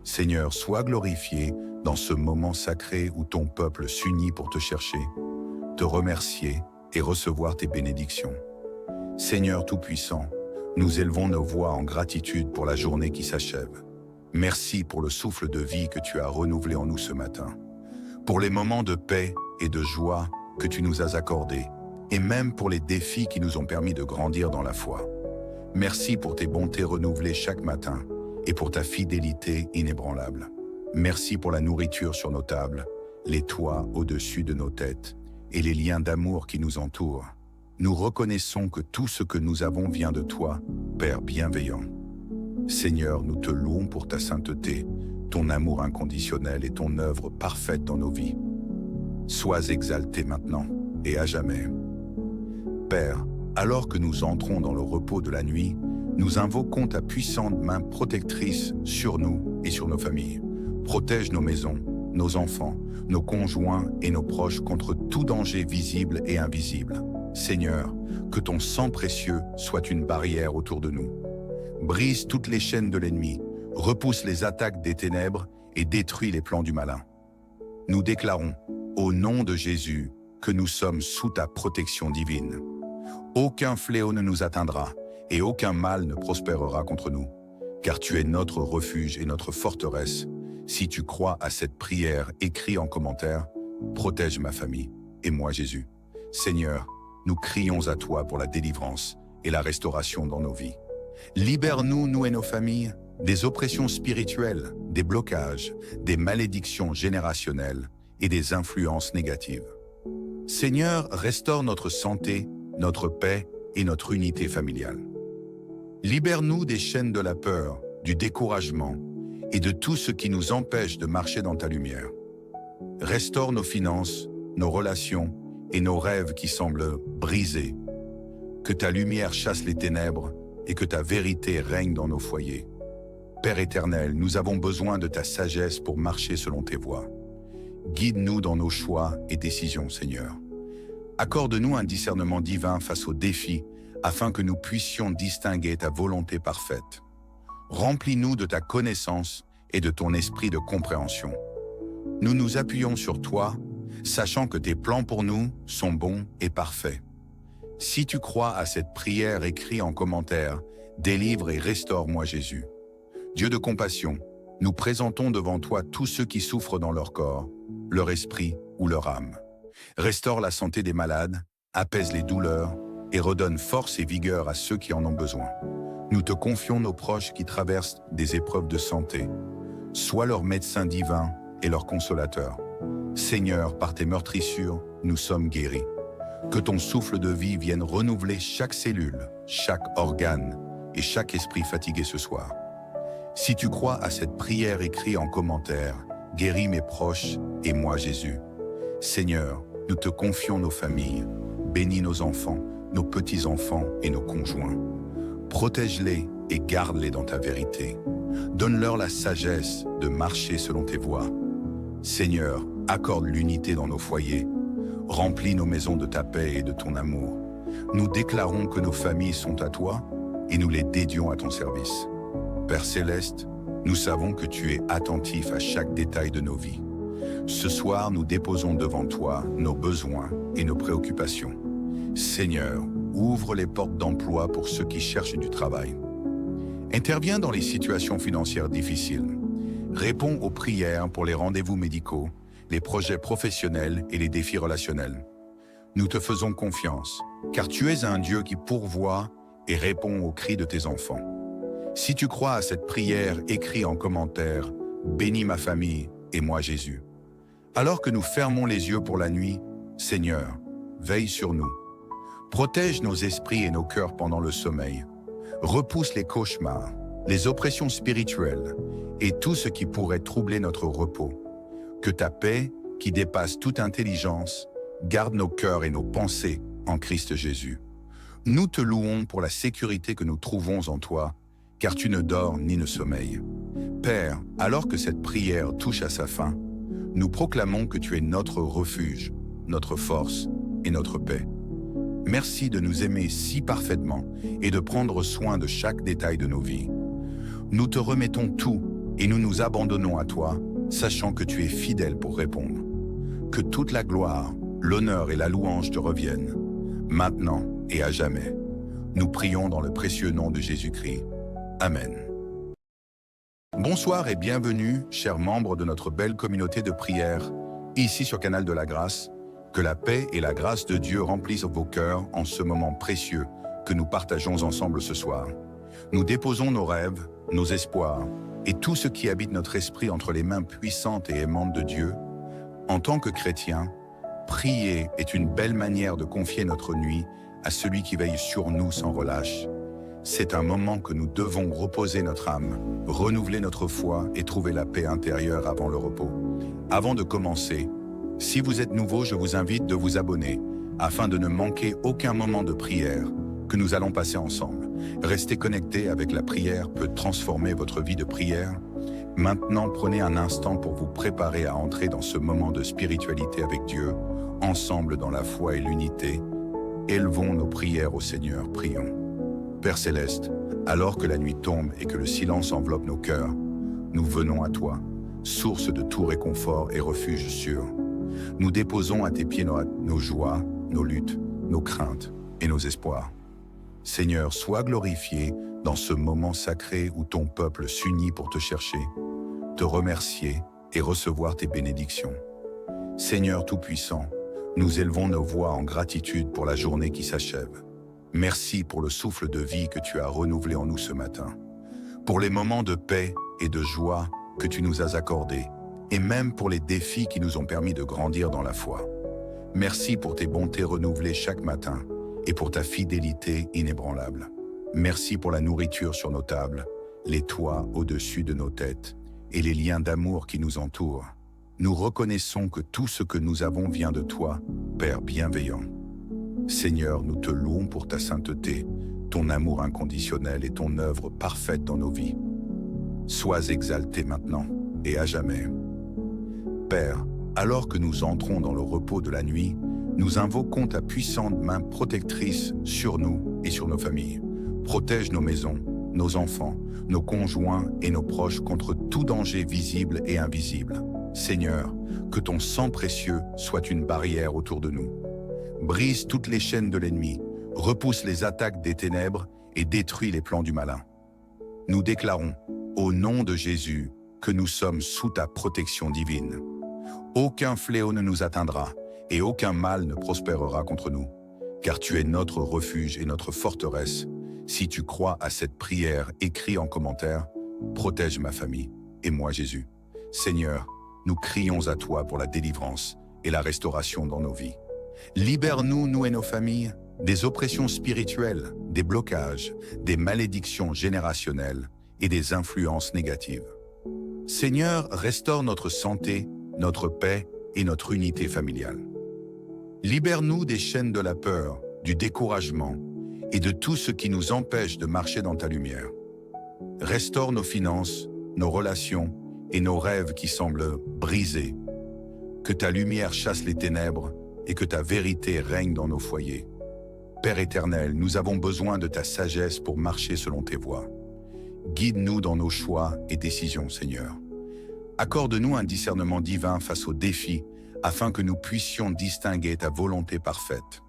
Seigneur, sois glorifié dans ce moment sacré où ton peuple s'unit pour te chercher, te remercier et recevoir tes bénédictions. Seigneur Tout-Puissant, nous élevons nos voix en gratitude pour la journée qui s'achève. Merci pour le souffle de vie que tu as renouvelé en nous ce matin, pour les moments de paix et de joie que tu nous as accordés, et même pour les défis qui nous ont permis de grandir dans la foi. Merci pour tes bontés renouvelées chaque matin et pour ta fidélité inébranlable. Merci pour la nourriture sur nos tables, les toits au-dessus de nos têtes et les liens d'amour qui nous entourent. Nous reconnaissons que tout ce que nous avons vient de toi, Père bienveillant. Seigneur, nous te louons pour ta sainteté, ton amour inconditionnel et ton œuvre parfaite dans nos vies. Sois exalté maintenant et à jamais. Père, alors que nous entrons dans le repos de la nuit, nous invoquons ta puissante main protectrice sur nous et sur nos familles. Protège nos maisons, nos enfants, nos conjoints et nos proches contre tout danger visible et invisible. Seigneur, que ton sang précieux soit une barrière autour de nous. Brise toutes les chaînes de l'ennemi, repousse les attaques des ténèbres et détruis les plans du malin. Nous déclarons, au nom de Jésus, que nous sommes sous ta protection divine. Aucun fléau ne nous atteindra et aucun mal ne prospérera contre nous, car tu es notre refuge et notre forteresse. Si tu crois à cette prière, écris en commentaire, protège ma famille et moi Jésus. Seigneur, nous crions à toi pour la délivrance et la restauration dans nos vies. Libère-nous, nous et nos familles, des oppressions spirituelles, des blocages, des malédictions générationnelles et des influences négatives. Seigneur, restaure notre santé, notre paix et notre unité familiale. Libère-nous des chaînes de la peur, du découragement et de tout ce qui nous empêche de marcher dans ta lumière. Restaure nos finances, nos relations et nos rêves qui semblent brisés. Que ta lumière chasse les ténèbres et que ta vérité règne dans nos foyers. Père éternel, nous avons besoin de ta sagesse pour marcher selon tes voies. Guide-nous dans nos choix et décisions, Seigneur. Accorde-nous un discernement divin face aux défis afin que nous puissions distinguer ta volonté parfaite. Remplis-nous de ta connaissance et de ton esprit de compréhension. Nous nous appuyons sur toi, sachant que tes plans pour nous sont bons et parfaits. Si tu crois à cette prière, écris en commentaire « Délivre et restaure-moi Jésus ». Dieu de compassion, nous présentons devant toi tous ceux qui souffrent dans leur corps, leur esprit ou leur âme. Restaure la santé des malades, apaise les douleurs et redonne force et vigueur à ceux qui en ont besoin. Nous te confions nos proches qui traversent des épreuves de santé. Sois leur médecin divin et leur consolateur. Seigneur, par tes meurtrissures, nous sommes guéris. Que ton souffle de vie vienne renouveler chaque cellule, chaque organe et chaque esprit fatigué ce soir. Si tu crois à cette prière, écris en commentaire « Guéris mes proches et moi Jésus ». Seigneur, nous te confions nos familles, bénis nos enfants, nos petits-enfants et nos conjoints. Protège-les et garde-les dans ta vérité. Donne-leur la sagesse de marcher selon tes voies. Seigneur, accorde l'unité dans nos foyers. Remplis nos maisons de ta paix et de ton amour. Nous déclarons que nos familles sont à toi et nous les dédions à ton service. Père Céleste, nous savons que tu es attentif à chaque détail de nos vies. Ce soir, nous déposons devant toi nos besoins et nos préoccupations. Seigneur, ouvre les portes d'emploi pour ceux qui cherchent du travail. Interviens dans les situations financières difficiles. Réponds aux prières pour les rendez-vous médicaux, les projets professionnels et les défis relationnels. Nous te faisons confiance, car tu es un Dieu qui pourvoit et répond aux cris de tes enfants. Si tu crois à cette prière, écris en commentaire « Bénis ma famille et moi Jésus ». Alors que nous fermons les yeux pour la nuit, Seigneur, veille sur nous. Protège nos esprits et nos cœurs pendant le sommeil. Repousse les cauchemars, les oppressions spirituelles et tout ce qui pourrait troubler notre repos. Que ta paix, qui dépasse toute intelligence, garde nos cœurs et nos pensées en Christ Jésus. Nous te louons pour la sécurité que nous trouvons en toi, car tu ne dors ni ne sommeilles. Père, alors que cette prière touche à sa fin, nous proclamons que tu es notre refuge, notre force et notre paix. Merci de nous aimer si parfaitement et de prendre soin de chaque détail de nos vies. Nous te remettons tout et nous nous abandonnons à toi, sachant que tu es fidèle pour répondre. Que toute la gloire, l'honneur et la louange te reviennent, maintenant et à jamais. Nous prions dans le précieux nom de Jésus-Christ. Amen. Bonsoir et bienvenue, chers membres de notre belle communauté de prière, ici sur Canal de la Grâce. Que la paix et la grâce de Dieu remplissent vos cœurs en ce moment précieux que nous partageons ensemble ce soir. Nous déposons nos rêves, nos espoirs et tout ce qui habite notre esprit entre les mains puissantes et aimantes de Dieu. En tant que chrétiens, prier est une belle manière de confier notre nuit à celui qui veille sur nous sans relâche. C'est un moment que nous devons reposer notre âme, renouveler notre foi et trouver la paix intérieure avant le repos. Avant de commencer, si vous êtes nouveau, je vous invite de vous abonner afin de ne manquer aucun moment de prière que nous allons passer ensemble. Rester connecté avec la prière peut transformer votre vie de prière. Maintenant, prenez un instant pour vous préparer à entrer dans ce moment de spiritualité avec Dieu, ensemble dans la foi et l'unité. Élevons nos prières au Seigneur, prions. Père Céleste, alors que la nuit tombe et que le silence enveloppe nos cœurs, nous venons à toi, source de tout réconfort et refuge sûr. Nous déposons à tes pieds nos joies, nos luttes, nos craintes et nos espoirs. Seigneur, sois glorifié dans ce moment sacré où ton peuple s'unit pour te chercher, te remercier et recevoir tes bénédictions. Seigneur Tout-Puissant, Nous élevons nos voix en gratitude pour la journée qui s'achève. Merci pour le souffle de vie que tu as renouvelé en nous ce matin, pour les moments de paix et de joie que tu nous as accordés, et même pour les défis qui nous ont permis de grandir dans la foi. Merci pour tes bontés renouvelées chaque matin et pour ta fidélité inébranlable. Merci pour la nourriture sur nos tables, les toits au-dessus de nos têtes et les liens d'amour qui nous entourent. Nous reconnaissons que tout ce que nous avons vient de toi, Père bienveillant. Seigneur, nous te louons pour ta sainteté, ton amour inconditionnel et ton œuvre parfaite dans nos vies. Sois exalté maintenant et à jamais. Père, alors que nous entrons dans le repos de la nuit, nous invoquons ta puissante main protectrice sur nous et sur nos familles. Protège nos maisons, nos enfants, nos conjoints et nos proches contre tout danger visible et invisible. Seigneur, que ton sang précieux soit une barrière autour de nous. Brise toutes les chaînes de l'ennemi, repousse les attaques des ténèbres et détruis les plans du malin. Nous déclarons, au nom de Jésus, que nous sommes sous ta protection divine. Aucun fléau ne nous atteindra et aucun mal ne prospérera contre nous, car tu es notre refuge et notre forteresse. Si tu crois à cette prière, écris en commentaire, protège ma famille et moi Jésus. Seigneur, nous crions à toi pour la délivrance et la restauration dans nos vies. Libère-nous, nous et nos familles, des oppressions spirituelles, des blocages, des malédictions générationnelles et des influences négatives. Seigneur, restaure notre santé, notre paix et notre unité familiale. Libère-nous des chaînes de la peur, du découragement et de tout ce qui nous empêche de marcher dans ta lumière. Restaure nos finances, nos relations et nos rêves qui semblent brisés. Que ta lumière chasse les ténèbres et que ta vérité règne dans nos foyers. Père éternel, nous avons besoin de ta sagesse pour marcher selon tes voies. Guide-nous dans nos choix et décisions, Seigneur. Accorde-nous un discernement divin face aux défis afin que nous puissions distinguer ta volonté parfaite.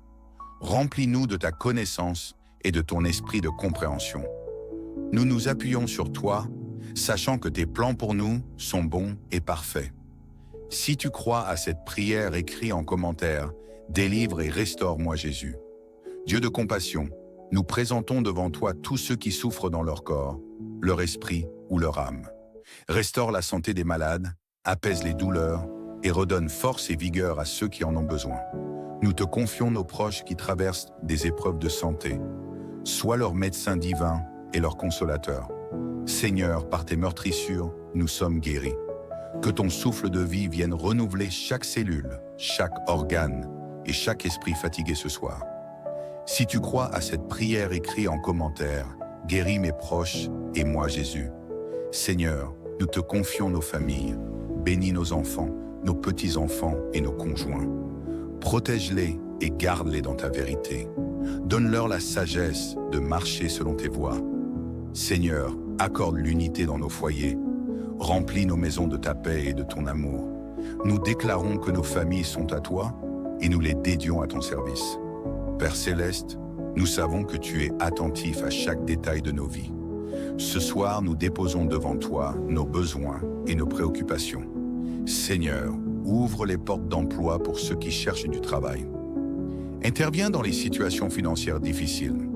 Remplis-nous de ta connaissance et de ton esprit de compréhension. Nous nous appuyons sur toi, sachant que tes plans pour nous sont bons et parfaits. Si tu crois à cette prière, écris en commentaire, délivre et restaure-moi Jésus. Dieu de compassion, nous présentons devant toi tous ceux qui souffrent dans leur corps, leur esprit ou leur âme. Restaure la santé des malades, apaise les douleurs et redonne force et vigueur à ceux qui en ont besoin. Nous te confions nos proches qui traversent des épreuves de santé. Sois leur médecin divin et leur consolateur. Seigneur, par tes meurtrissures, nous sommes guéris. Que ton souffle de vie vienne renouveler chaque cellule, chaque organe et chaque esprit fatigué ce soir. Si tu crois à cette prière, écris en commentaire, guéris mes proches et moi Jésus. Seigneur, nous te confions nos familles, bénis nos enfants, nos petits-enfants et nos conjoints. Protège-les et garde-les dans ta vérité. Donne-leur la sagesse de marcher selon tes voies. Seigneur, accorde l'unité dans nos foyers. Remplis nos maisons de ta paix et de ton amour. Nous déclarons que nos familles sont à toi et nous les dédions à ton service. Père céleste, nous savons que tu es attentif à chaque détail de nos vies. Ce soir, nous déposons devant toi nos besoins et nos préoccupations. Seigneur, ouvre les portes d'emploi pour ceux qui cherchent du travail. Interviens dans les situations financières difficiles.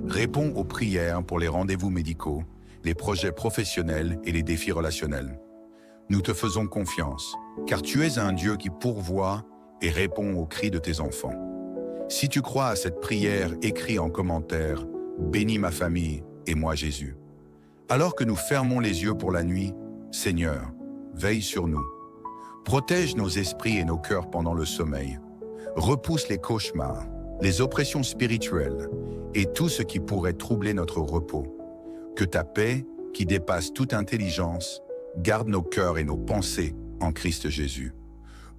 Réponds aux prières pour les rendez-vous médicaux, les projets professionnels et les défis relationnels. Nous te faisons confiance, car tu es un Dieu qui pourvoit et répond aux cris de tes enfants. Si tu crois à cette prière, écris en commentaire « Bénis ma famille et moi Jésus ». Alors que nous fermons les yeux pour la nuit, Seigneur, veille sur nous. Protège nos esprits et nos cœurs pendant le sommeil. Repousse les cauchemars, les oppressions spirituelles et tout ce qui pourrait troubler notre repos. Que ta paix, qui dépasse toute intelligence, garde nos cœurs et nos pensées en Christ Jésus.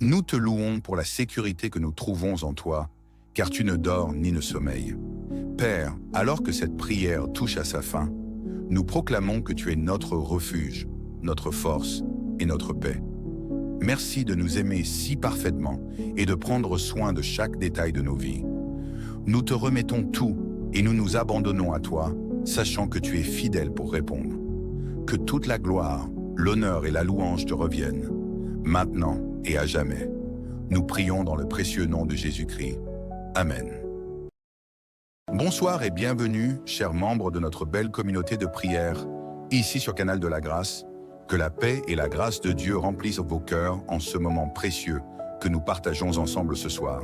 Nous te louons pour la sécurité que nous trouvons en toi, car tu ne dors ni ne sommeilles. Père, alors que cette prière touche à sa fin, nous proclamons que tu es notre refuge, notre force et notre paix. Merci de nous aimer si parfaitement et de prendre soin de chaque détail de nos vies. Nous te remettons tout et nous nous abandonnons à toi, sachant que tu es fidèle pour répondre. Que toute la gloire, l'honneur et la louange te reviennent, maintenant et à jamais. Nous prions dans le précieux nom de Jésus-Christ. Amen. Bonsoir et bienvenue, chers membres de notre belle communauté de prière, ici sur Canal de la Grâce. Que la paix et la grâce de Dieu remplissent vos cœurs en ce moment précieux que nous partageons ensemble ce soir.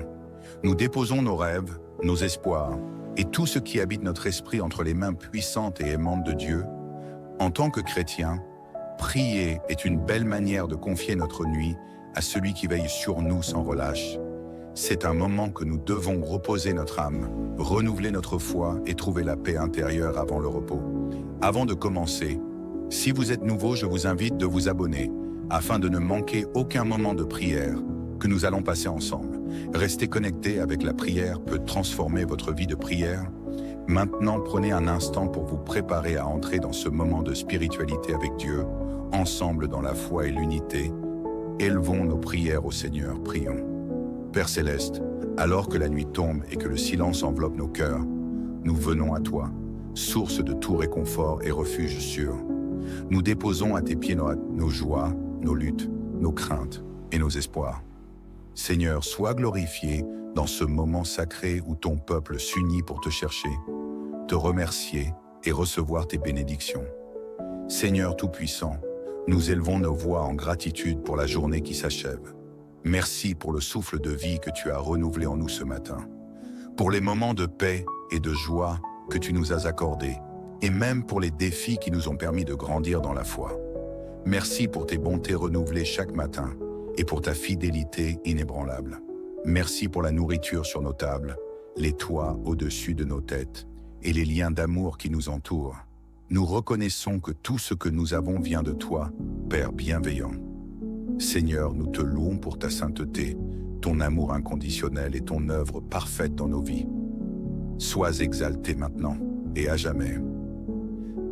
Nous déposons nos rêves, nos espoirs et tout ce qui habite notre esprit entre les mains puissantes et aimantes de Dieu. En tant que chrétiens, prier est une belle manière de confier notre nuit à celui qui veille sur nous sans relâche. C'est un moment que nous devons reposer notre âme, renouveler notre foi et trouver la paix intérieure avant le repos. Avant de commencer, si vous êtes nouveau, je vous invite de vous abonner afin de ne manquer aucun moment de prière que nous allons passer ensemble. Rester connecté avec la prière peut transformer votre vie de prière. Maintenant, prenez un instant pour vous préparer à entrer dans ce moment de spiritualité avec Dieu, ensemble dans la foi et l'unité. Élevons nos prières au Seigneur, prions. Père Céleste, alors que la nuit tombe et que le silence enveloppe nos cœurs, nous venons à toi, source de tout réconfort et refuge sûr. Nous déposons à tes pieds nos joies, nos luttes, nos craintes et nos espoirs. Seigneur, sois glorifié dans ce moment sacré où ton peuple s'unit pour te chercher, te remercier et recevoir tes bénédictions. Seigneur Tout-Puissant, nous élevons nos voix en gratitude pour la journée qui s'achève. Merci pour le souffle de vie que tu as renouvelé en nous ce matin, pour les moments de paix et de joie que tu nous as accordés, et même pour les défis qui nous ont permis de grandir dans la foi. Merci pour tes bontés renouvelées chaque matin et pour ta fidélité inébranlable. Merci pour la nourriture sur nos tables, les toits au-dessus de nos têtes et les liens d'amour qui nous entourent. Nous reconnaissons que tout ce que nous avons vient de toi, Père bienveillant. Seigneur, nous te louons pour ta sainteté, ton amour inconditionnel et ton œuvre parfaite dans nos vies. Sois exalté maintenant et à jamais.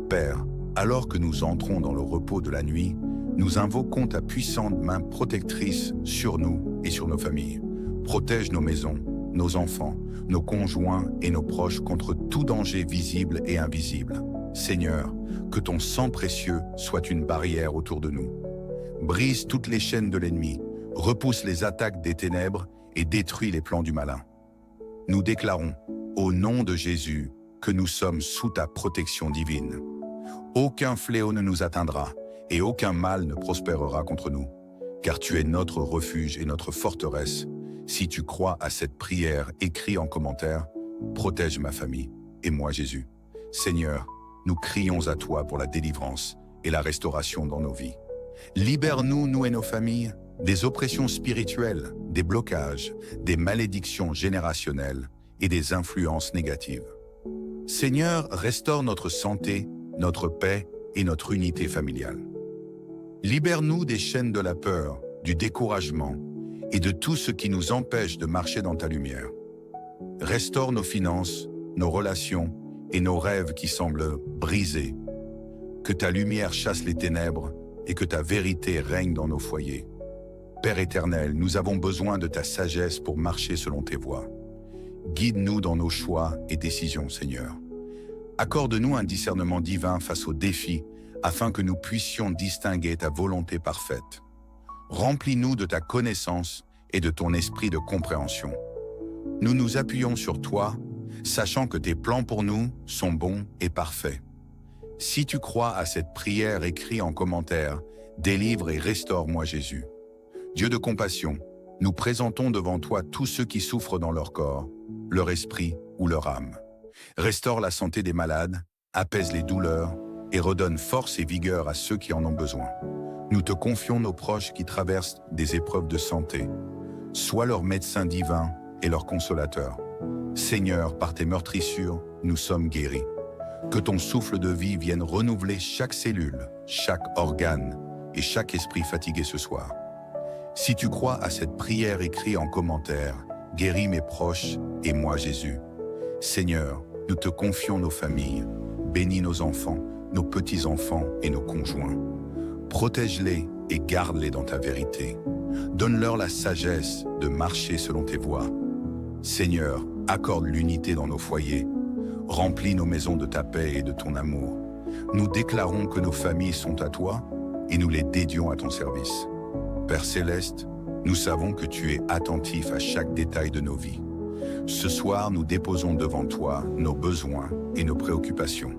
Père, alors que nous entrons dans le repos de la nuit, nous invoquons ta puissante main protectrice sur nous et sur nos familles. Protège nos maisons, nos enfants, nos conjoints et nos proches contre tout danger visible et invisible. Seigneur, que ton sang précieux soit une barrière autour de nous. Brise toutes les chaînes de l'ennemi, repousse les attaques des ténèbres et détruis les plans du malin. Nous déclarons, au nom de Jésus, que nous sommes sous ta protection divine. Aucun fléau ne nous atteindra et aucun mal ne prospérera contre nous, car tu es notre refuge et notre forteresse. Si tu crois à cette prière, écris en commentaire, protège ma famille et moi Jésus. Seigneur, nous crions à toi pour la délivrance et la restauration dans nos vies. Libère-nous, nous et nos familles, des oppressions spirituelles, des blocages, des malédictions générationnelles et des influences négatives. Seigneur, restaure notre santé, notre paix et notre unité familiale. Libère-nous des chaînes de la peur, du découragement et de tout ce qui nous empêche de marcher dans ta lumière. Restaure nos finances, nos relations et nos rêves qui semblent brisés. Que ta lumière chasse les ténèbres et que ta vérité règne dans nos foyers. Père éternel, nous avons besoin de ta sagesse pour marcher selon tes voies. Guide-nous dans nos choix et décisions, Seigneur. Accorde-nous un discernement divin face aux défis, afin que nous puissions distinguer ta volonté parfaite. Remplis-nous de ta connaissance et de ton esprit de compréhension. Nous nous appuyons sur toi, sachant que tes plans pour nous sont bons et parfaits. Si tu crois à cette prière, écris en commentaire, délivre et restaure-moi Jésus. Dieu de compassion, nous présentons devant toi tous ceux qui souffrent dans leur corps, leur esprit ou leur âme. Restaure la santé des malades, apaise les douleurs et redonne force et vigueur à ceux qui en ont besoin. Nous te confions nos proches qui traversent des épreuves de santé. Sois leur médecin divin et leur consolateur. Seigneur, par tes meurtrissures, nous sommes guéris. Que ton souffle de vie vienne renouveler chaque cellule, chaque organe et chaque esprit fatigué ce soir. Si tu crois à cette prière, écris en commentaire, guéris mes proches et moi Jésus. Seigneur, nous te confions nos familles, bénis nos enfants, nos petits-enfants et nos conjoints. Protège-les et garde-les dans ta vérité. Donne-leur la sagesse de marcher selon tes voies. Seigneur, accorde l'unité dans nos foyers. Remplis nos maisons de ta paix et de ton amour. Nous déclarons que nos familles sont à toi et nous les dédions à ton service. Père Céleste, Nous savons que tu es attentif à chaque détail de nos vies. Ce soir, nous déposons devant toi nos besoins et nos préoccupations.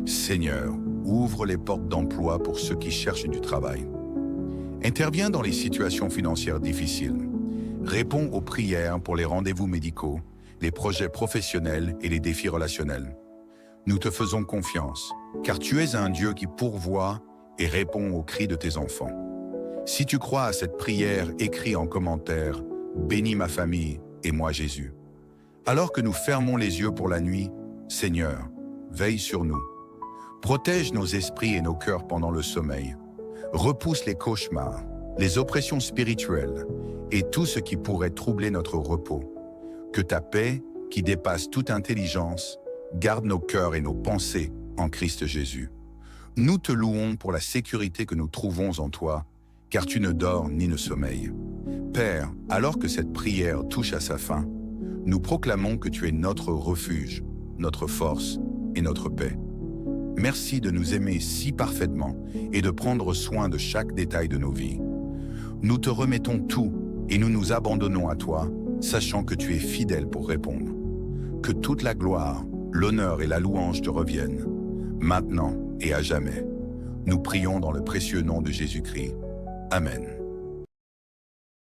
Seigneur, ouvre les portes d'emploi pour ceux qui cherchent du travail. Interviens dans les situations financières difficiles. Réponds aux prières pour les rendez-vous médicaux, les projets professionnels et les défis relationnels. Nous te faisons confiance, car tu es un Dieu qui pourvoit et répond aux cris de tes enfants. Si tu crois à cette prière, écris en commentaire « Bénis ma famille et moi Jésus ». Alors que nous fermons les yeux pour la nuit, Seigneur, veille sur nous. Protège nos esprits et nos cœurs pendant le sommeil. Repousse les cauchemars, les oppressions spirituelles et tout ce qui pourrait troubler notre repos. Que ta paix, qui dépasse toute intelligence, garde nos cœurs et nos pensées en Christ Jésus. Nous te louons pour la sécurité que nous trouvons en toi, car tu ne dors ni ne sommeilles. Père, alors que cette prière touche à sa fin, nous proclamons que tu es notre refuge, notre force et notre paix. Merci de nous aimer si parfaitement et de prendre soin de chaque détail de nos vies. Nous te remettons tout et nous nous abandonnons à toi, sachant que tu es fidèle pour répondre. Que toute la gloire, l'honneur et la louange te reviennent, maintenant et à jamais. Nous prions dans le précieux nom de Jésus-Christ. Amen.